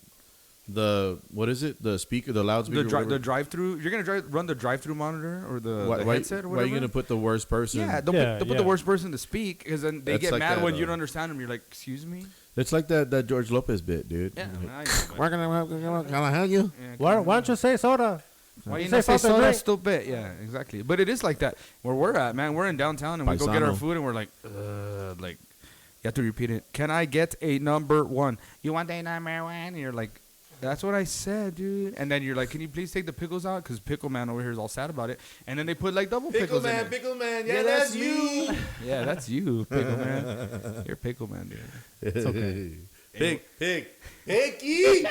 the what is it, the speaker, the loudspeaker, the drive-through. You're gonna run the drive-through monitor or the headset or why are whatever. you gonna put the worst person? Yeah, don't Yeah, put the yeah. worst person to speak because then they That's get like mad that, when you though. don't understand them. You're like, excuse me. It's like that George Lopez bit, dude. Yeah, Like, I know, but- can I help you? yeah, Why don't you say soda? Why you Say not say something, soda, drink. stupid? Yeah, exactly. But it is like that. Where we're at, man, we're in downtown and we go get our Paisano. food and we're like, like, you have to repeat it. Can I get a number one? You want a number one? And you're like, that's what I said, dude. And then you're like, can you please take the pickles out? Because Pickle Man over here is all sad about it. And then they put like double pickles in it. Pickle man, Yeah, that's you. Yeah, that's you, Pickle Man. You're Pickle Man, dude. It's okay. Picky.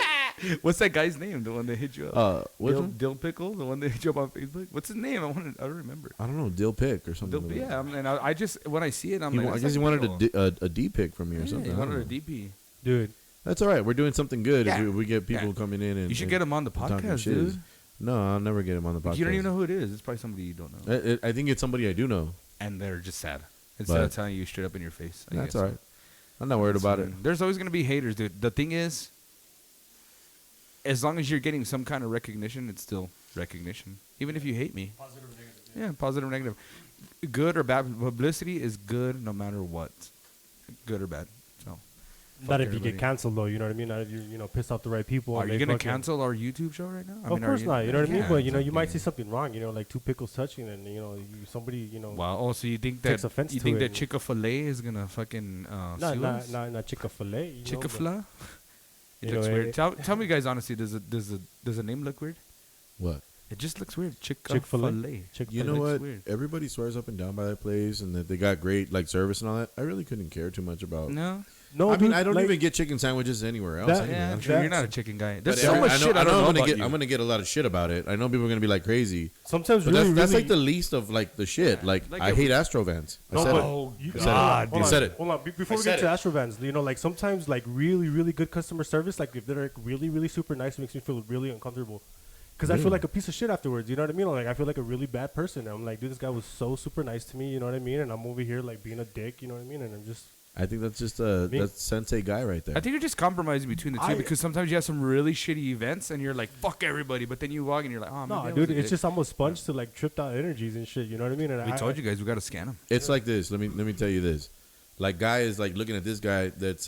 What's that guy's name? The one that hit you up? Which Dill, one? Dill Pickle, the one that hit you up on Facebook. What's his name? I don't remember. I don't know, dill pick or something. Dill, like yeah, that. and I just when I see it, I'm He like, wa- I that's guess he like wanted Pickle. a D pick from me or Yeah, something. he I don't wanted a know. DP. Dude, That's all right. We're doing something good. Yeah. If we get people Yeah. coming in and You should and get him on the talking podcast, shit. dude. No, I'll never get him on the podcast. You don't even know who it is. It's probably somebody you don't know, I think it's somebody I do know. and they're just sad instead But- of telling you straight up in your face. I That's guess. all right. I'm not worried It's about fine. it. There's always gonna be haters, dude. The thing is, as long as you're getting some kind of recognition, it's still recognition. Even if you hate me. Positive or negative. Yeah, positive or negative. Good or bad publicity is good no matter what. Good or bad. So. not fuck if you get everybody. canceled though. You know what I mean? Not if you piss off the right people. Are and you they gonna fucking- cancel our YouTube show right now? Of course not. You know what I mean? Yeah, But you might exactly. see something wrong. Like two pickles touching, and somebody Wow. Oh, so you think takes that offense you to think it that and- Chick-fil-A is gonna fucking sue us? not Chick-fil-A. Chick-fil-A? It you looks know, weird. it- Tell me, guys, honestly, does the name look weird? What? It just looks weird. Chick-fil-A. Chick-fil-A. You know looks what? weird. Everybody swears up and down by that place, and that they got great like service and all that. I really couldn't care too much about. No. No, I mean, dude, I don't like, even get chicken sandwiches anywhere else. That- anyway. Yeah, I'm true. sure. You're not a chicken guy. But There's so much shit I don't know about you. I'm gonna get a lot of shit about it. I know people are gonna be like crazy, sometimes but really, that's really, like the least of like the shit. Yeah. Like, Like I if- hate Astrovans. I No, said but it. you, I said it. God, You said it. Hold on. Before I we get said to Astrovans, like sometimes like really, really good customer service, like if they're like really, really super nice, it makes me feel really uncomfortable. Because I feel like a piece of shit afterwards. You know what I mean? Like I feel like a really bad person. I'm like, dude, this guy was so super nice to me. You know what I mean? And I'm over here like being a dick. You know what I mean? And I'm just I think that's just that's sensei guy right there. I think you're just compromising between the two because sometimes you have some really shitty events and you're like, fuck everybody. But then you walk and you're like, oh, no, dude, it's just almost sponge to like tripped out energies and shit. You know what I mean? And we told you guys we got to scan them. It's like this. Let me tell you this. Like, guy is like looking at this guy that's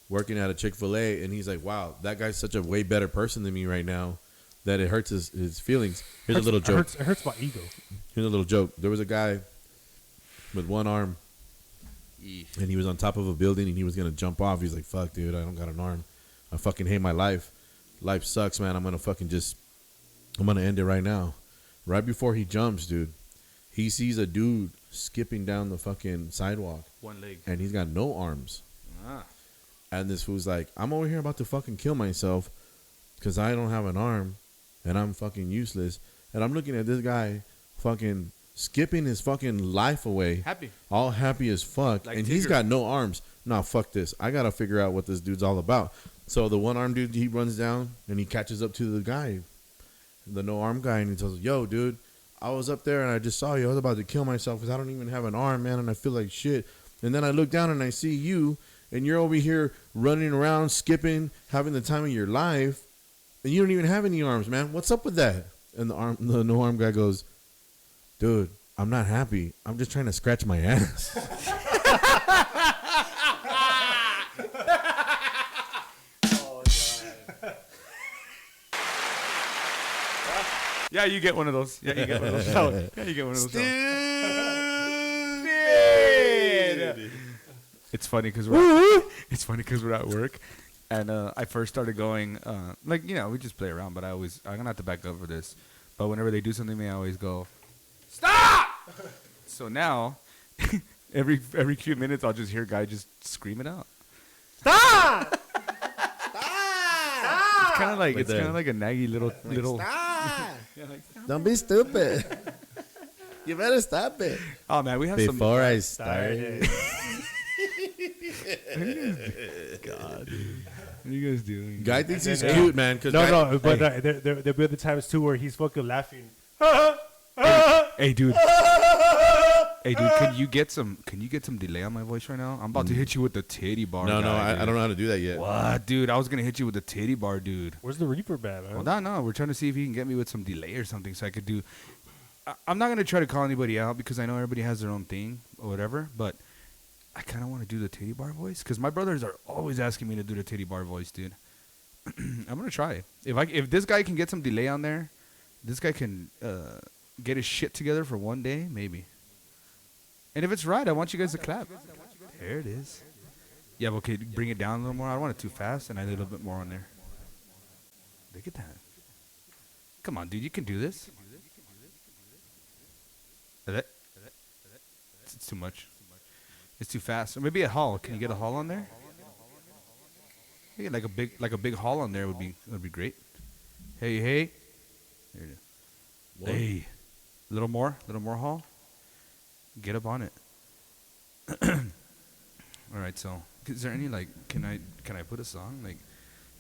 working at a Chick-fil-A, and he's like, wow, that guy's such a way better person than me right now that it hurts his feelings. Here's a little joke. It hurts my ego. Here's a little joke. There was a guy with one arm, and he was on top of a building, and he was going to jump off. He's like, fuck, dude, I don't got an arm. I fucking hate my life. Life sucks, man. I'm going to end it right now. Right before he jumps, dude, he sees a dude skipping down the fucking sidewalk. One leg. And he's got no arms. And this fool's like, I'm over here about to fucking kill myself because I don't have an arm and I'm fucking useless. And I'm looking at this guy fucking skipping his fucking life away. Happy. All happy as fuck. Like and Tigger. He's got no arms. Nah, fuck this. I got to figure out what this dude's all about. So the one arm dude, he runs down and he catches up to the guy, the no arm guy, and he tells him, yo, dude, I was up there and I just saw you. I was about to kill myself because I don't even have an arm, man, and I feel like shit. And then I look down and I see you, and you're over here running around, skipping, having the time of your life, and you don't even have any arms, man. What's up with that? And the no arm guy goes, dude, I'm not happy. I'm just trying to scratch my ass. Yeah, you get one of those. Yeah, you get one of those. Yeah, you get one of those. It's funny because we're at work, and I first started going we just play around, but I'm gonna have to back up for this. But whenever they do something to me, I always go, stop. So now, every few minutes, I'll just hear a guy just scream it out. Stop! Stop! It's kind of like a naggy little. Stop! Don't be stupid. You better stop it. Oh man, we have before I start. God, what are you guys doing? Guy thinks he's cute, man. But there'll be other times too where he's fucking laughing. Hey, dude. Can you get some delay on my voice right now? I'm about to hit you with the titty bar. No, I don't know how to do that yet. What, dude? I was gonna hit you with the titty bar, dude. Where's the reverb at, man? Well, no. We're trying to see if he can get me with some delay or something, so I could do. I'm not gonna try to call anybody out because I know everybody has their own thing or whatever, but I kind of want to do the titty bar voice because my brothers are always asking me to do the titty bar voice, dude. I'm gonna try. If this guy can get some delay on there, this guy can get his shit together for one day, maybe. And if it's right, I want you guys to clap. There it is. Yeah, but okay, bring it down a little more. I don't want it too fast, and I need a little bit more on there. Look at that. Come on, dude, you can do this. It's too much. It's too fast. Or maybe a haul. Can you get a haul on there? Yeah, like a big haul on there would be great. Hey. There it is. What? Hey. A little more haul. Get up on it. All right, so is there any can I put a song?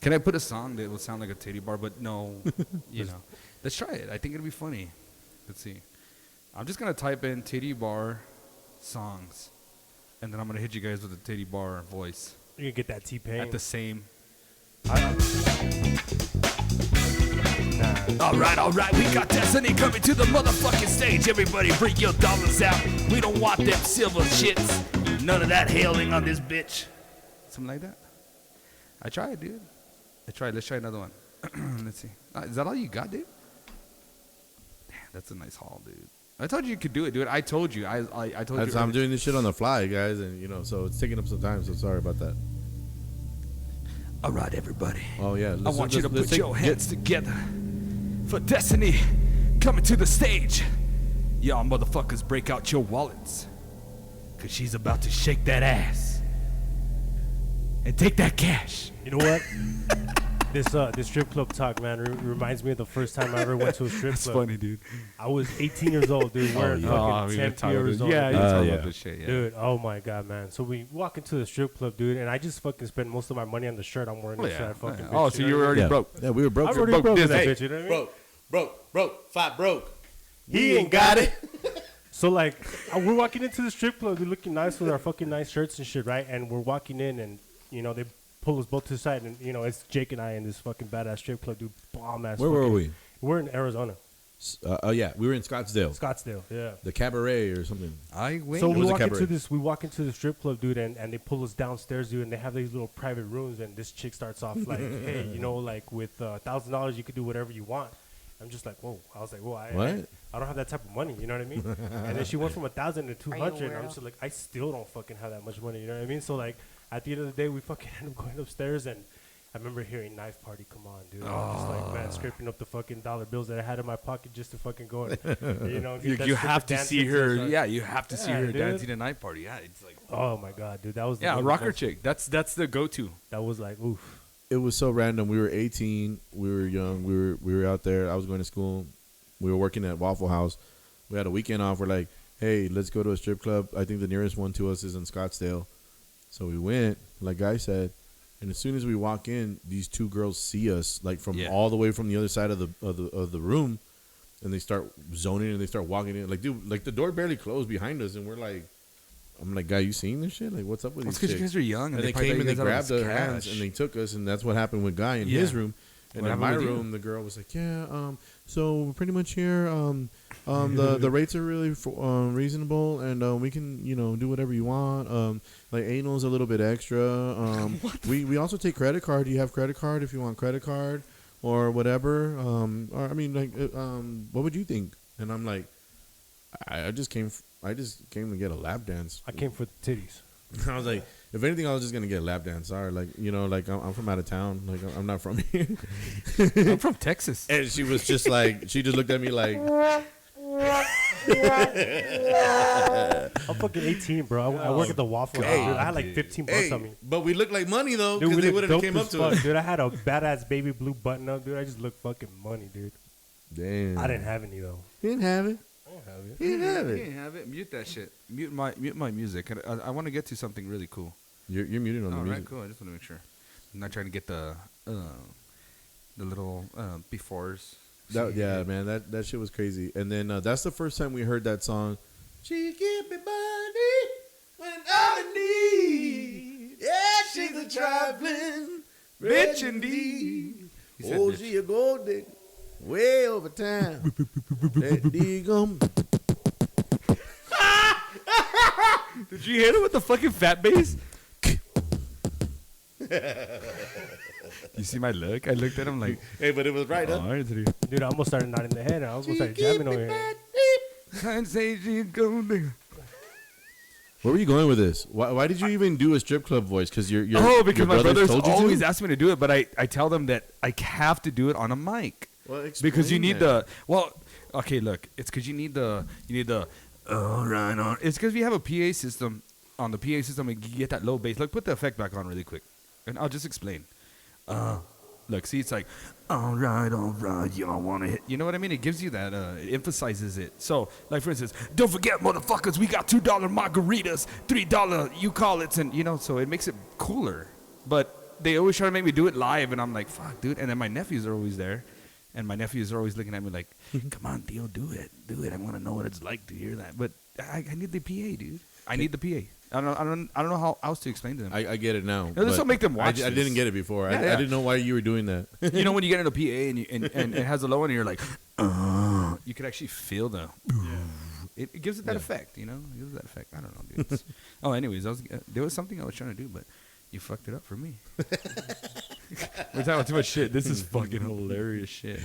Can I put a song that will sound like a titty bar but no, Let's try it. I think it'll be funny. Let's see. I'm just going to type in titty bar songs. And then I'm going to hit you guys with a titty bar voice. You can get that T-Pain. At the same. All right. We got Destiny coming to the motherfucking stage. Everybody bring your dollars out. We don't want them silver shits. None of that hailing on this bitch. Something like that. I tried, dude. Let's try another one. Let's see. Is that all you got, dude? Damn, that's a nice haul, dude. I told you could do it, dude. I told you. I told you. I'm doing this shit on the fly, guys, and so it's taking up some time. So sorry about that. All right, everybody. Oh yeah. I want you to put your hands together for Destiny coming to the stage. Y'all motherfuckers, break out your wallets, cause she's about to shake that ass and take that cash. You know what? This strip club talk, man, reminds me of the first time I ever went to a strip That's club. funny, dude. I was 18 years old, dude. We're fucking 10 years old. Yeah, yeah. about this shit, yeah. Dude, oh my god, man. So we walk into the strip clup, dude, and I just fucking spent most of my money on the shirt I'm wearing. Fucking bitch, Oh, so you were already broke. Yeah, we were broke. I already broke this that hey, bitch, you know what I mean? broke, fat broke. He ain't got it. So like, we're walking into the strip club, we're looking nice with our fucking nice shirts and shit, right? And we're walking in, and they pull us both to the side, and it's Jake and I in this fucking badass strip club, dude. Bomb ass. Where were we? We're in Arizona, Yeah, we were in Scottsdale. Scottsdale. Yeah. The Cabaret or something. So It we was a walk into cabaret. we walk into the strip club, dude, and they pull us downstairs, dude, and they have these little private rooms, and this chick starts off like, hey, like with $1,000 you could do whatever you want. I'm just like, whoa. I was like, whoa, I don't have that type of money, you know what I mean? And then she went from 1,000 to 200, and I'm just like, I still don't fucking have that much money, you know what I mean? So like, at the end of the day, we fucking end up going upstairs, and I remember hearing Knife Party come on, dude. I'm just like, man, scraping up the fucking dollar bills that I had in my pocket just to fucking go and, get that You stripper have to see dancing her. to us. Yeah, you have to see her dude. dancing a night party. Yeah, it's like, Oh my god, dude, that was yeah, one of the rocker best- chick. That's the go-to. That was like, oof. It was so random. We were 18. We were young. We were out there. I was going to school. We were working at Waffle House. We had a weekend off. We're like, hey, let's go to a strip club. I think the nearest one to us is in Scottsdale. So we went, like Guy said. And as soon as we walk in, these two girls see us, like from all the way from the other side of the room, and they start zoning and they start walking in. Like, dude, like the door barely closed behind us, and we're like, I'm like, Guy, you seeing this shit? Like, what's up with It's these because you chicks? guys are young, And they probably came and they thought you guys grabbed had all our this hands and cash. they took us, and that's what happened with Guy in his room. And What in my happened with you? room, the girl was like, "Yeah, so we're pretty much here. The rates are really reasonable, and we can, do whatever you want. Like anal's a little bit extra. We also take credit card. Do you have credit card if you want credit card or whatever? Or I mean, like, what would you think?" And I'm like, I just came to get a lap dance. I came for the titties. I was like, if anything, I was just gonna get a lap dance. Sorry, like I'm from out of town. Like I'm not from here. I'm from Texas. And she was just like, she just looked at me like, I'm fucking 18, bro. I work at the Waffle House, dude. I had like 15 bucks hey, on me. but we looked like money though, Dude, because we they look wouldn't have dope came up as to fuck, us. dude. I had a badass baby blue button up, dude. I just looked fucking money, dude. Damn, I didn't have any though. He didn't have it. I didn't have it. He didn't have You it. can't have it. Mute that shit. Mute my music. I want to get to something really cool. You're muted on the All music. right, cool. I just want to make sure. I'm not trying to get the little befores. Yeah, man, that shit was crazy. And then that's the first time we heard that song. She give me money when I'm in need. Yeah, she's a trifling bitch indeed. He said Oh, bitch. she a gold digger, way over time. That dig 'em. Did you hit him with the fucking fat bass? You see my look? I looked at him like, Hey, but it was right, oh, huh? alright, dude. Dude, I almost started nodding the head. I was gonna start jamming over here. Can't say she gold digger. Where were you going with this? Why did you even do a strip club voice? Because your Because your my brothers told you always to? ask me to do it, but I tell them that I have to do it on a mic. Well, Because you explain need that. okay, look, it's because you need the all right on. It's because we have a PA system. On the PA system, you get that low bass. Look, put the effect back on really quick, and I'll just explain. Look, see, it's like, all right, y'all want to hit. You know what I mean? It gives you that, it emphasizes it. So, like, for instance, don't forget, motherfuckers, we got $2 margaritas, $3 you call it, and, so it makes it cooler. But they always try to make me do it live, and I'm like, fuck, dude. And then my nephews are always there, and my nephews are always looking at me like, come on, Theo, do it. I want to know what it's like to hear that. But I need the PA, dude. I need the PA. I don't know how else to explain to them. I get it now. this but will make them watch I this. didn't get it before. Yeah, I yeah. didn't know why you were doing that. When you get in a PA and it has a low one and you're like, you can actually feel the. It gives it that effect, It gives it that effect. I don't know, dude. Anyways, there was something I was trying to do, but you fucked it up for me. We're talking about too much shit. This is fucking hilarious shit.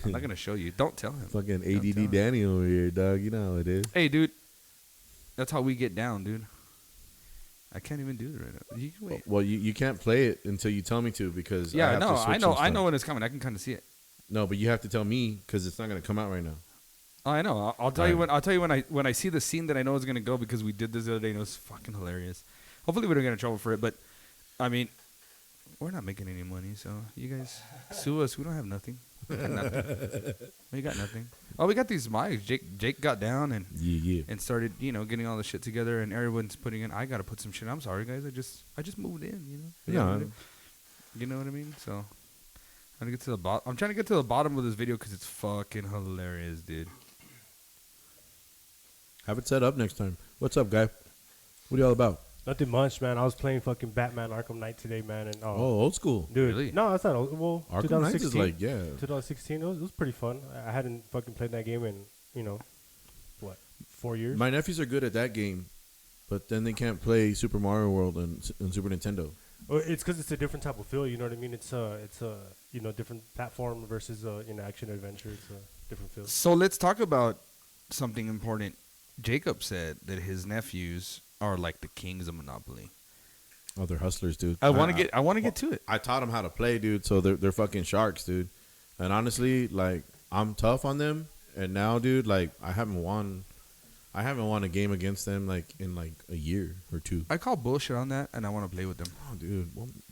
I'm not gonna show you. Don't tell him. Fucking Don't tell him. ADD Danny over here, dog. You know how it is. Hey, dude. That's how we get down, dude. I can't even do it right now. You can wait. Well, you can't play it until you tell me to because I have to switch I some know stuff. when it's coming. I can kind of see it. No, but you have to tell me because it's not gonna come out right now. Oh, I know. I'll tell you when. I'll tell you when I see the scene that I know is gonna go because we did this the other day and it was fucking hilarious. Hopefully we don't get in trouble for it, but I mean, we're not making any money, so you guys sue us. We don't have nothing. We got nothing. We got nothing. Oh, we got these mics. Jake got down and Yeah. and started getting all the shit together, and everyone's putting in. I gotta put some shit. I'm sorry, guys. I just moved in. Yeah. You know what I mean? So I'm trying to get to the bottom. I'm trying to get to the bottom of this video because it's fucking hilarious, dude. Have it set up next time. What's up, guy? What are you all about? Nothing much, man. I was playing fucking Batman Arkham Knight today, man. And Oh, old school. dude, Really? no, that's not old. Well, Arkham Knight 2016. is like, yeah. 2016. It was pretty fun. I hadn't fucking played that game in, 4 years. My nephews are good at that game, but then they can't play Super Mario World and Super Nintendo. Well, it's because it's a different type of feel. You know what I mean? It's a different platform versus action adventure. It's a different feel. So let's talk about something important. Jacob said that his nephews are like the kings of Monopoly. Oh, they're hustlers, dude. I want to get to it. I taught them how to play, dude. So they're fucking sharks, dude. And honestly, like, I'm tough on them. And now, dude, like, I haven't won a game against them like in like a year or two. I call bullshit on that, and I want to play with them. Oh,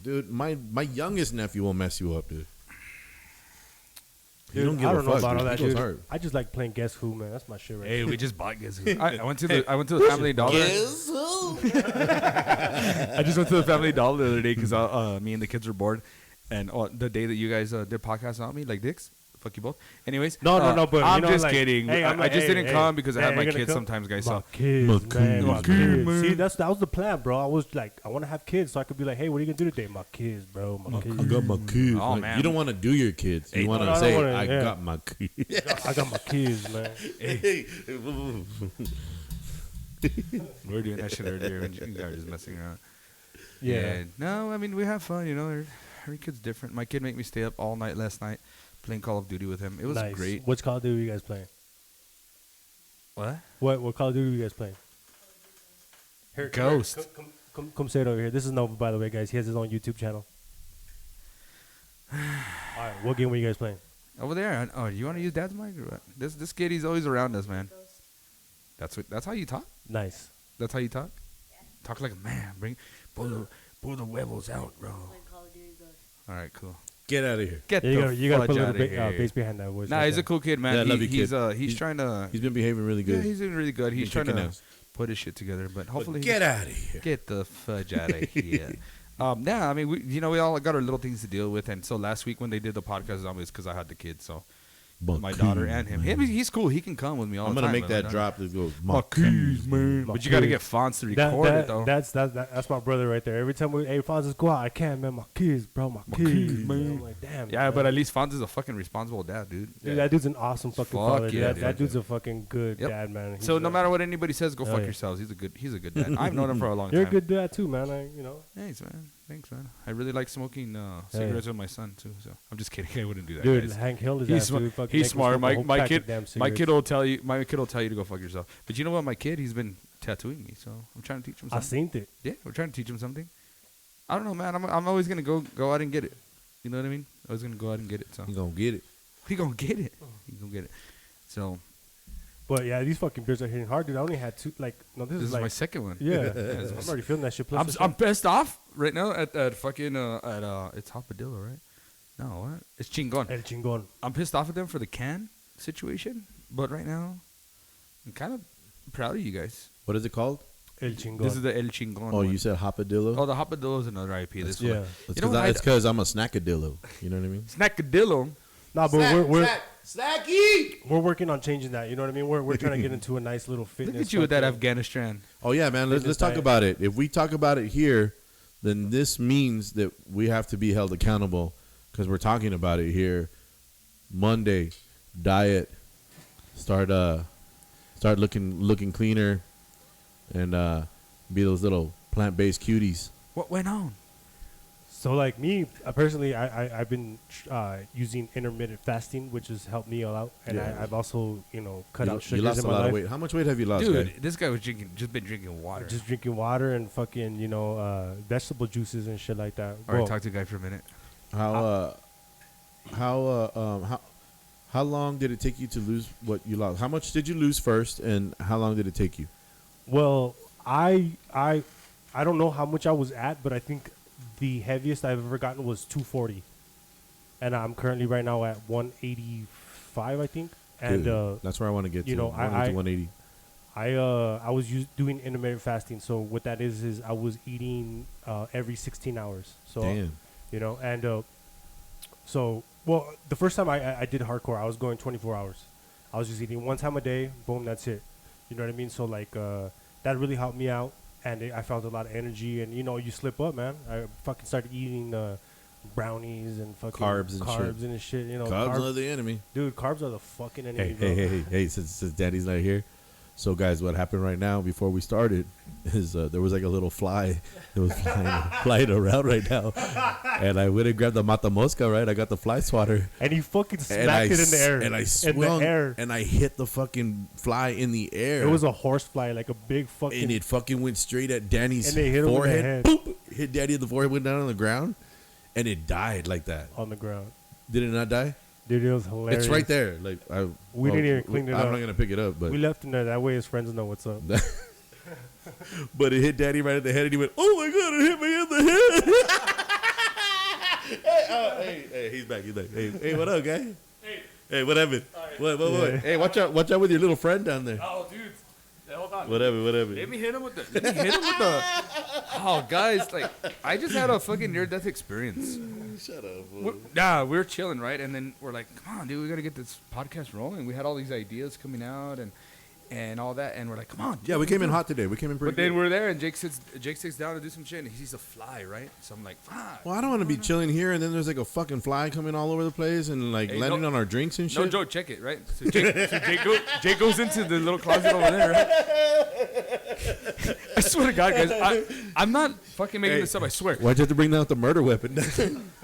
dude, my youngest nephew will mess you up, dude. You don't give I a don't know fuck, about dude. all that, He goes dude. hard. I just like playing Guess Who, man. That's my shit right Hey, there. we just bought Guess Who. I went to the Family Dollar. I just went to the Family Dollar the other day because me and the kids were bored, and the day that you guys did podcast on me, like dicks. Fuck you both. Anyways, No, but I'm just like, kidding. hey, I just didn't hey, come because I have hey, my you're gonna kids come? sometimes, guys. My So kids, My man. kids, My my kids. man. See, that was the plan, bro. I was like, I want to have kids so I could be like, hey, what are you gonna do today? My kids, bro. My kids. I got my kids. Oh, Like, man. you don't want to do your kids. You Hey, want no, to I say, don't wanna- I yeah. got my kids. I got my kids, man. we were doing that shit earlier when you guys were just messing around. Yeah. No, I mean we have fun. Every kid's different. My kid made me stay up all night last night playing Call of Duty with him. It was Nice. great. Which Call of Duty are you guys playing? What? What Call of Duty are you guys playing? Here, Ghost. Come say it over here. This is Nova, by the way, guys. He has his own YouTube channel. All right, what game were you guys playing? Over there. Oh, you want to use Dad's mic or what? This kid, he's always around us, man. That's how you talk. Nice. That's how you talk. Talk like a man. Pull the huevos out, bro. All right, cool. Get out of here. Get Yeah, the you gotta put fudge a out little of here. bass behind that voice. Nah, right he's a there. cool kid, man. Yeah, I love you, he's kid. he's trying to. He's been behaving really good. Yeah, he's doing really good. He's Been trying kicking to ass. put his shit together, but hopefully Get out of here. get the fudge out of here. Yeah, I mean, we all got our little things to deal with, and so last week when they did the podcast, it's because I had the kids, so my daughter and him. He's cool. He can come with me all I'm the gonna time. make that drop that goes, My keys, man. My But you got to keys. get fonts to record it, though. That's my brother right there. Every time hey, Fonz, go out. I can't, man. My kids, bro. My kids, kids, man. man. I'm like, damn. Yeah, man. but at least Fonz is a fucking responsible dad, dude. Dude, that dude's an awesome fucking Fuck father. yeah, That dude. dude's a fucking good Yep. dad, man. He's So no matter what anybody says, go Hell fuck yeah. yourselves. He's a good dad. I've known him for a long you're time. a good dad too, man. Thanks, man. I really like smoking cigarettes with my son too. So I'm just kidding. I wouldn't do that, Dude, guys. Hank Hill is He's ass, smart. dude. Fucking He's make him smart. smoke a whole My pack of kid. damn My cigarettes. kid will tell you. My kid will tell you to go fuck yourself. But you know what? My kid, he's been tattooing me. So I'm trying to teach him I something. seen it. Yeah, we're trying to teach him something. I don't know, man. I'm always gonna go out and get it. You know what I mean? I was gonna go out and get it. So You gonna get it. he gonna get it. He gonna get it. So But yeah, these fucking beers are hitting hard, dude. I only had two. Like, no, this this is is like, my second one. yeah. this I'm is- already feeling that shit. Plus I'm pissed off right now at fucking it's Hopadillo, right? No, what? It's Chingon. El Chingon. I'm pissed off at them for the can situation, but right now I'm kind of proud of you guys. What is it called? El Chingon. This is the El Chingon. Oh, one. you said hopadillo? Oh, the Hopadillo is another IP. This yeah. one. It's You know what, because I'm a snackadillo. You know what I mean? Snackadillo. Nah, but Snacky! we're working on changing that. You know what I mean? We're trying to get into a nice little fitness. Look at you with that fucking- Afghanistan. Oh yeah, man. Let's Fitness talk diet. about it. If we talk about it here, then this means that we have to be held accountable because we're talking about it here. Monday, diet, start looking cleaner, and be those little plant-based cuties. What went on? So like me personally, I've been using intermittent fasting, which has helped me a lot, and Yeah. I've also cut out You sugars lost in a my lot life. of weight. How much weight have you lost, Dude, guy? this guy was just been drinking water. Just drinking water and fucking vegetable juices and shit like that. All right, Well, talk to the guy for a minute. How long did it take you to lose what you lost? How much did you lose first, and how long did it take you? Well, I don't know how much I was at, but I think the heaviest I've ever gotten was 240, and I'm currently right now at 185, I think. And Dude, that's where I want to get to. you know, I want to get to I- 180. I was doing intermittent fasting. So what that is I was eating every 16 hours. So Damn. and so well, the first time I did hardcore, I was going 24 hours. I was just eating one time a day. Boom, that's it. You know what I mean? So like that really helped me out, and I felt a lot of energy. And you know, you slip up, man. I fucking started eating brownies and fucking Carbs and shit. You know, Carbs are the enemy. Dude, carbs are the fucking enemy. Hey, since Daddy's not here. So, guys, what happened right now before we started is there was like a little fly that was flying around right now. And I went and grabbed the mata mosca, right? I got the fly swatter. And he fucking smacked it in the air. And I swung and I hit the fucking fly in the air. It was a horse fly, like a big fucking... And it fucking went straight at Danny's and they hit forehead. Him in the head. Boop! Hit Daddy in the forehead, went down on the ground. And it died like that. On the ground. Did it not die? Dude, it was hilarious. It's right there. Like we didn't even clean it up. I'm not going to pick it up. But we left him there. That way his friends know what's up. But it hit Daddy right at the head, and he went, "Oh my God, it hit me in the head." hey, he's back. Hey, what up, guy? Hey, what happened? What? Yeah. Hey, watch out with your little friend down there. Oh, dude. Hold on. Whatever. Let me hit him with the. Oh, guys, like I just had a fucking near-death experience. Shut up. We were chilling, right? And then we're like, come on, dude, we gotta get this podcast rolling. We had all these ideas coming out and all that, and we're like, come on. Dude, Yeah, we came in hot today. We came in pretty But then good. we're there, and Jake sits down to do some shit, and he sees a fly, right? So I'm like, fuck. Well, I don't want to be chilling here, and then there's like a fucking fly coming all over the place and like landing on our drinks and shit. No joke, check it, right? So Jake goes into the little closet over there, right? I swear to God, guys, I'm not fucking making this up, I swear. Why'd you have to bring out the murder weapon?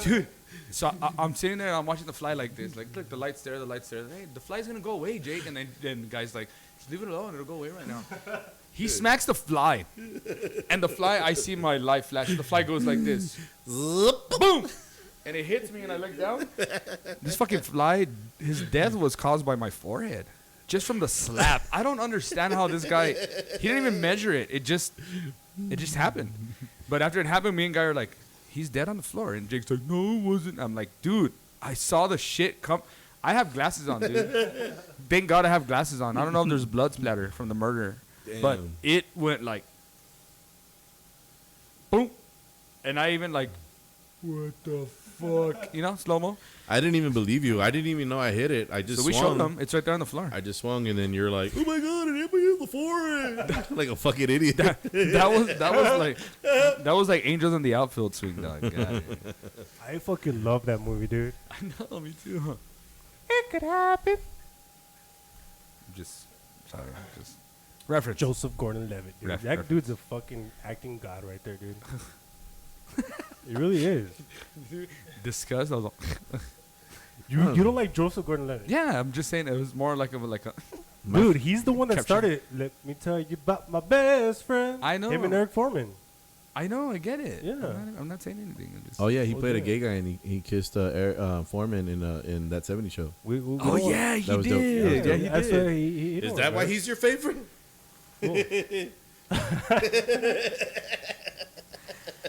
Dude, so I'm sitting there and I'm watching the fly like this. Like, look, the light's there. Hey, the fly's going to go away, Jake. And then the guy's like, just leave it alone. It'll go away right now. He smacks the fly. And the fly, I see my life flash. The fly goes like this. Boom! And it hits me and I look down. This fucking fly, his death was caused by my forehead. Just from the slap. I don't understand how this guy, he didn't even measure it. It just happened. But after it happened, me and Guy are like, he's dead on the floor. And Jake's like, no, it wasn't. I'm like, dude, I saw the shit come. I have glasses on, dude. Thank God I have glasses on. I don't know if there's blood splatter from the murder. Damn. But it went like, boom. And I even like, what the fuck? You know, slow-mo. I didn't even believe you. I didn't even know I hit it. I just So we swung. showed them. It's right there on the floor. I just swung, and then you're like, "Oh my God, it hit me in the forehead!" Like a fucking idiot. That was like Angels in the Outfield swing, dog. God. I fucking love that movie, dude. I know, me too. It could happen. Just reference. Joseph Gordon-Levitt, dude. Ref- that reference. dude's a fucking acting god right there, dude. He really is. Disgust. I was like, You don't like Joseph Gordon-Levitt? yeah, I'm just saying it was more like a Dude, he's the one that Caption. started. Let me tell you about my best friend. I know. Him and Eric Foreman. I know, I get it. Yeah. I'm not saying anything. I'm just, Oh yeah, he Oh, played a yeah. gay guy, and he kissed Foreman in that '70s show. We oh yeah, he That was dope. did. Yeah, Yeah, he that's did. why he Is knows, that why right? he's your favorite?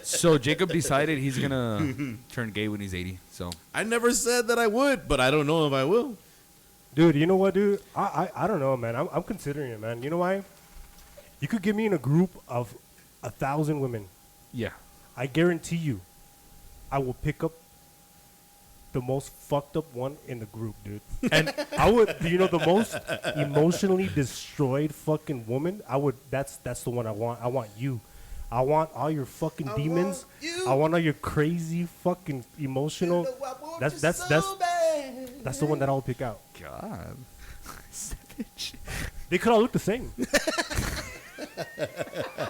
So Jacob decided he's gonna turn gay when he's 80. So I never said that I would, but I don't know if I will. Dude, you know what, dude? I don't know, man. I'm considering it, man. You know why? You could get me in a group of 1,000 women. yeah, I guarantee you, I will pick up the most fucked up one in the group, dude. And I would, you know, the most emotionally destroyed fucking woman. That's the one I want. I want you. I want all your fucking demons. I want all your crazy fucking emotional. That's the one that I'll pick out. God, savage. They could all look the same.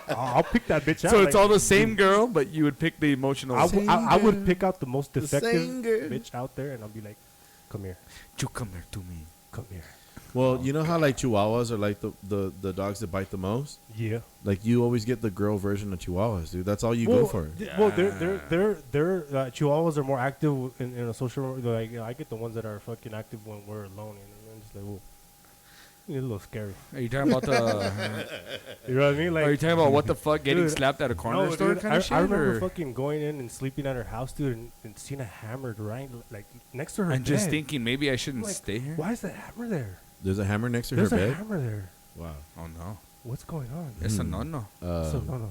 I'll pick that bitch out. So it's like, all the same girl, but you would pick the emotional. I would pick out the most The defective same girl. bitch out there, and I'll be like, "Come here, You come here to me. come here." Well, you know how like Chihuahuas are like the dogs that bite the most. Yeah. Like you always get the girl version of Chihuahuas, dude. That's all you go for. Well, they're Chihuahuas are more active in a social. Like I get the ones that are fucking active when we're alone, and I'm just like, whoa, it's a little scary. Are you talking about the? You know what I mean? Like, Are you talking about what the fuck getting Dude, slapped at a corner no, store dude, kind of shit? I remember or- fucking going in and sleeping at her house, dude, and seeing a hammer right like next to her and bed. just thinking maybe I shouldn't Like, stay here. Why is that hammer there? There's a hammer next to There's her a bed. hammer there. Wow. Oh no, What's going on? it's a no. So, no.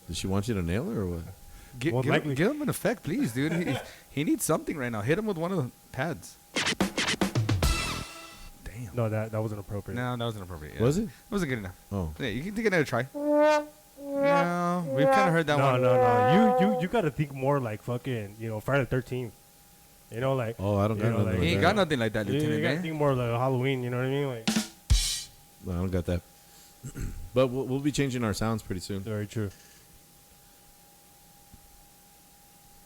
Did she want you to nail her or what? Well, likely. Give him an effect, please, dude. He needs something right now. Hit him with one of the pads. Damn. No, that wasn't appropriate. No, that wasn't appropriate. Yeah. Was it? It wasn't good enough. Oh. Yeah, you can take another try. No, we've kind of heard that one. No. You gotta think more like fucking, Friday the 13th. You know, like. Oh, I don't got You know, nothing like- like He ain't that. got nothing like that, You Lieutenant gotta Dan. think more like Halloween. You know what I mean? Like. No, I don't got that. But we'll be changing our sounds pretty soon. Very true.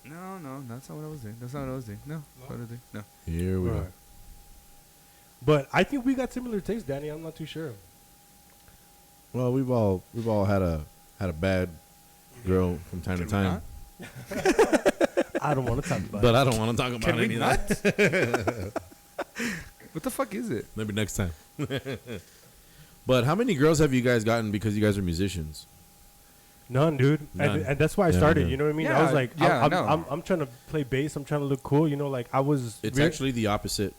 No, that's not what I was doing. That's not what I was doing. No, that's what I was doing. No. Here we go. Right. But I think we got similar tastes, Danny. I'm not too sure. Well, we've all had a bad girl from time to Can we time, not? I don't want to talk about but it. I don't want to talk about Can we any of not? that. What the fuck is it? Maybe next time. But how many girls have you guys gotten because you guys are musicians? None, dude. None. And that's why I Yeah, started. none. You know what I mean? Yeah, I was like, yeah, no. I'm trying to play bass. I'm trying to look cool. Like I was. It's actually the opposite.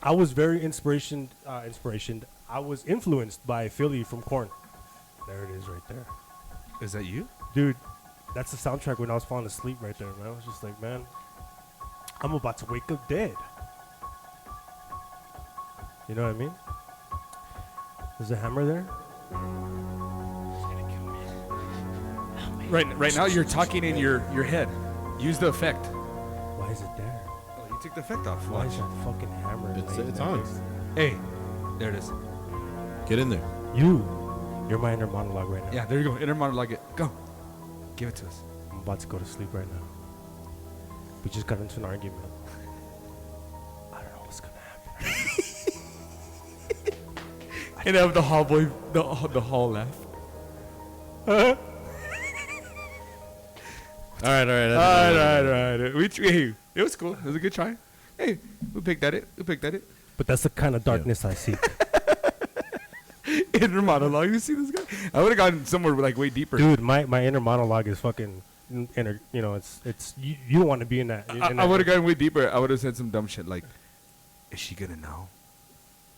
I was very inspiration. I was influenced by Philly from Korn. There it is, right there, Is that you? dude. That's the soundtrack when I was falling asleep, right there, man. I was just like, man, I'm about to wake up dead. You know what I mean? There's a hammer there. Right now you're talking in your head. Use the effect. Why is it there? Oh, you took the effect off. Why Watch. is that fucking hammer? It's laying it's there? on. Hey, there it is. Get in there. You're my inner monologue right now. Yeah, there you go. Inner monologue it. Go. Give it to us. I'm about to go to sleep right now. We just got into an argument. I don't know what's gonna happen. And have the hallboy, the hall laugh. All right. Hey, it was cool. It was a good try. Hey, we picked at it. But that's the kind of darkness I seek. Inner monologue. You see this guy? I would have gone somewhere like way deeper. Dude, my inner monologue is fucking inner. It's you don't want to be in that. I would have gone way deeper. I would have said some dumb shit like, "Is she gonna know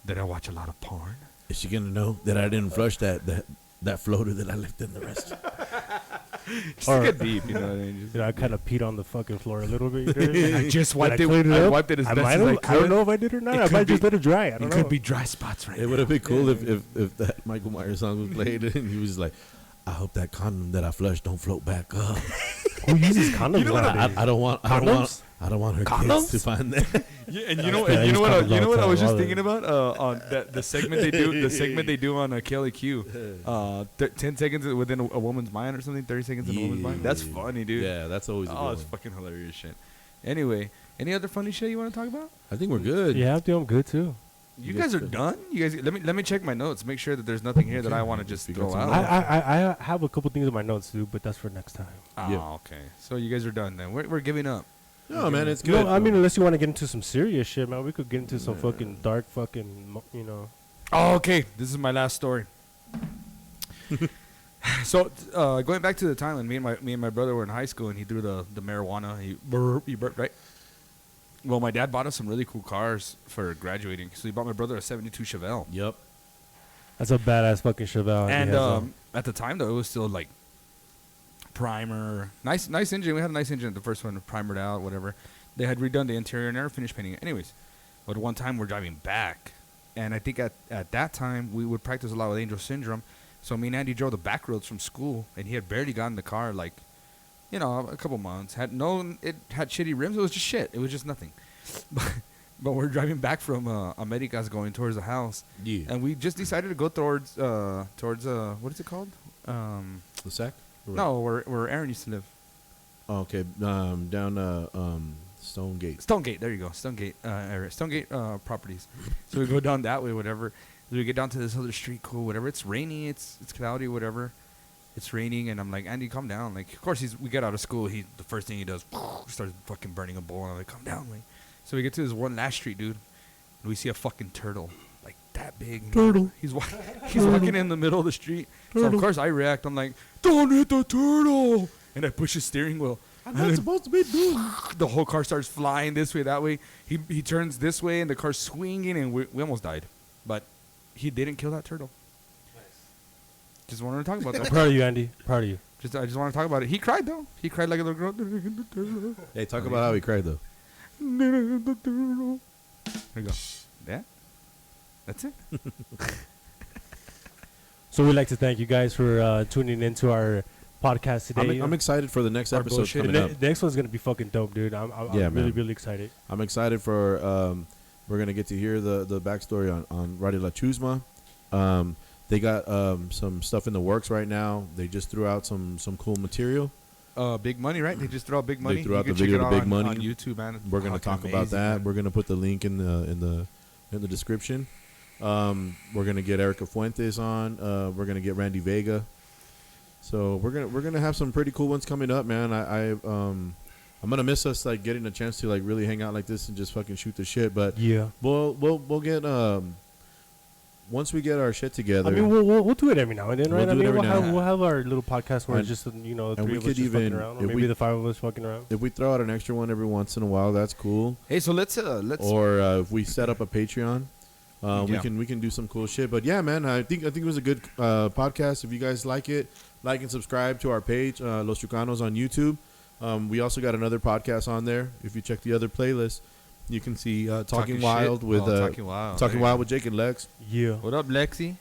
that I watch a lot of porn?" Is she gonna know that I didn't flush that floater that I left in the rest? Just Or- to get deep, you know what I mean? Just- I kind of peed on the fucking floor a little bit. You know what I mean? I just Did wiped it. clean I up? wiped it as best I as I don't could. know if I did or not. It I could might just be- let it dry. I don't It know. could be dry spots right It would have been cool if that Michael Myers song was played and he was like, "I hope that condom that I flushed don't float back up. Who uses condoms? You know what nowadays? I don't want her Condoms? kids to find that." Yeah, and That's you know, fair. I and you know use what? condoms You know all what the I was time. just thinking about on the segment they do. The segment they do on Kelly Q. 10 seconds within a woman's mind or something. 30 seconds in a woman's mind. That's Yeah. funny, dude. Yeah, that's always a Oh, good it's one. fucking hilarious shit. Anyway, any other funny shit you want to talk about? I think we're good. Yeah, I'm good too. You You guys are good. done. You guys, let me check my notes. Make sure that there's nothing here that I want to just You got throw some out. notes? I have a couple things in my notes too, but that's for next time. Oh, Yeah. okay. So you guys are done then. We're giving up. No, man, it's good. No, I mean, unless you want to get into some serious shit, man, we could get into some fucking dark fucking, Oh, okay. This is my last story. So going back to the time when me and my brother were in high school and he threw the marijuana, he burped, right? Well, my dad bought us some really cool cars for graduating. So he bought my brother a '72 Chevelle. Yep. That's a badass fucking Chevelle. And at the time though, it was still like primer, nice engine. We had a nice engine. The first one primered out, whatever. They had redone the interior and never finished painting it. Anyways, but one time we're driving back, and I think at that time we would practice a lot with Angel Syndrome. So me and Andy drove the back roads from school, and he had barely gotten the car, like, you know, a couple months. It had shitty rims. It was just shit. It was just nothing. But we're driving back from Americas going towards the house, Yeah. and we just decided to go towards what is it called? The sack? No, where Aaron used to live. Oh, okay. Down Stonegate. Stonegate, there you go. Stonegate area. Stonegate Properties. So we go down that way, whatever. Then we get down to this other street, cool, whatever. It's rainy, it's cloudy, whatever. It's raining, and I'm like, Andy, calm down. Like, of course, we get out of school. The first thing he does, starts fucking burning a bowl. And I'm like, calm down, like. So we get to this one last street, dude, and we see a fucking turtle, like that big. Turtle. He's walking in the middle of the street. So of course I react. I'm like, don't hit the turtle, and I push his steering wheel. I'm not supposed to be doing. The whole car starts flying this way, that way. He turns this way, and the car's swinging, and we almost died. But he didn't kill that turtle. Nice. Just wanted to talk about I'm that. proud of you, Andy. Proud of you. I just want to talk about it. He cried, though. He cried like a little girl. Hey, talk about how he cried though. There you go. Yeah? That's it. So we'd like to thank you guys for tuning into our podcast today. I'm excited for the next Our episode bullshit. coming up. The next one's gonna be fucking dope, dude. I'm Yeah, really, man. really excited. I'm excited for we're gonna get to hear the backstory on Radio La Chusma. They got some stuff in the works right now. They just threw out some cool material. Big Money, right? They just threw out Big Money. They threw out You the can check video it to out Big Money on YouTube, man. We're gonna Fucking talk about amazing, that. man. We're gonna put the link in the description. We're gonna get Erica Fuentes on. We're gonna get Randy Vega. So we're gonna have some pretty cool ones coming up, man. I'm gonna miss us like getting a chance to like really hang out like this and just fucking shoot the shit. But Yeah. we'll get once we get our shit together. I mean, we'll do it every now and then, We'll right? do I it mean, every we'll now have and we'll have our little podcast where And- it's just the and three we of us could just fucking even- around, or if maybe we- the five of us fucking around. if we throw out an extra one every once in a while, that's cool. Hey, so let's Or if we set up a Patreon, Yeah. we can do some cool shit. But yeah, man, I think it was a good podcast. If you guys like it, like and subscribe to our page, Los Chucanos on YouTube. We also got another podcast on there. If you check the other playlist, you can see Talking Wild Shit. with Talking Wild. Talking There Wild you with Jake and Lex. Yeah. go. What up, Lexi?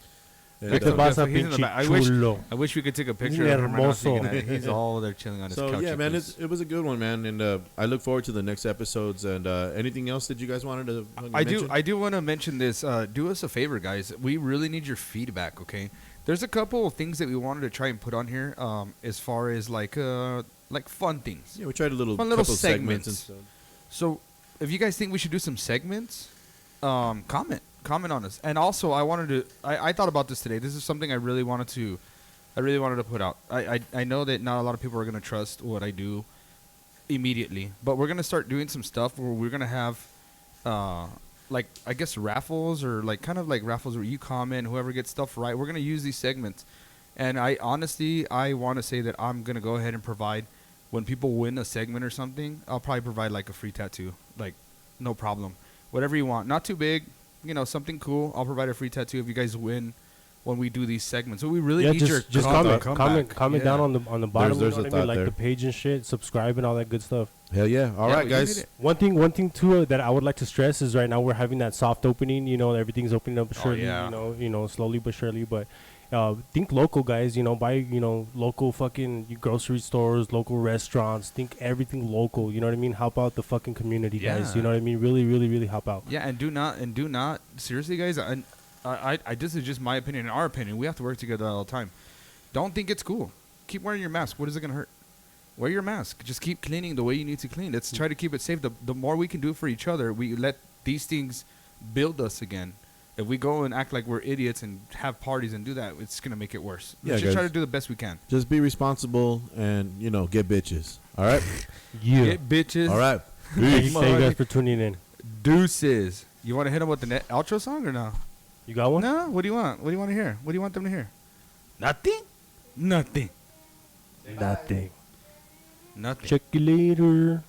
And, Lex Te uh, vas a he's in the pinche back. I wish- chulo. I wish we could take a picture Yeah, of him right now. hermoso. Thinking that he's all there chilling on his so couch. yeah, man, it was a good one, man, and I look forward to the next episodes. And anything else that you guys wanted to mention? I do want to mention this. Do us a favor, guys. We really need your feedback. Okay, there's a couple of things that we wanted to try and put on here. As far as like fun things. Yeah, we tried a little Fun little couple segments and segments. stuff. So if you guys think we should do some segments, comment on us. And also, I thought about this today. This is something I really wanted to put out. I know that not a lot of people are gonna trust what I do immediately, but we're gonna start doing some stuff where we're gonna have, like I guess raffles or like kind of like raffles where you comment, whoever gets stuff right. We're gonna use these segments, and I honestly want to say that I'm gonna go ahead and provide when people win a segment or something. I'll probably provide like a free tattoo, like no problem, whatever you want, not too big, something cool. I'll provide a free tattoo if you guys win when we do these segments. So we really Yeah, need your just comment Yeah. down on the bottom. There's you know a what I mean? thought Like there. the page and shit, subscribe and all that good stuff. Hell yeah! All Yeah, right, we guys. did it. One thing too that I would like to stress is right now we're having that soft opening. Everything's opening up surely. yeah. Slowly but surely. But think local, guys. Buy local fucking grocery stores, local restaurants. Think everything local. You know what I mean? Help out the fucking community, guys. Yeah. You know what I mean? Really, really, really help out. Yeah, and do not seriously, guys. I this is just my opinion and our opinion. We have to work together all the time. Don't think it's cool. Keep wearing your mask. What is it gonna hurt? Wear your mask. Just keep cleaning the way you need to clean. Let's try to keep it safe. The more we can do for each other, we let these things build us again. If we go and act like we're idiots and have parties and do that, it's gonna make it worse. Yeah, Let's just try guys. to do the best we can. Just be responsible and get bitches. All right. Yeah. Get bitches. All right. Thank you guys for tuning in. Deuces. You want to hit them with the outro song or no? You got one? No. What do you want? What do you want to hear? What do you want them to hear? Nothing. Nothing. Nothing. Nothing. Check you later.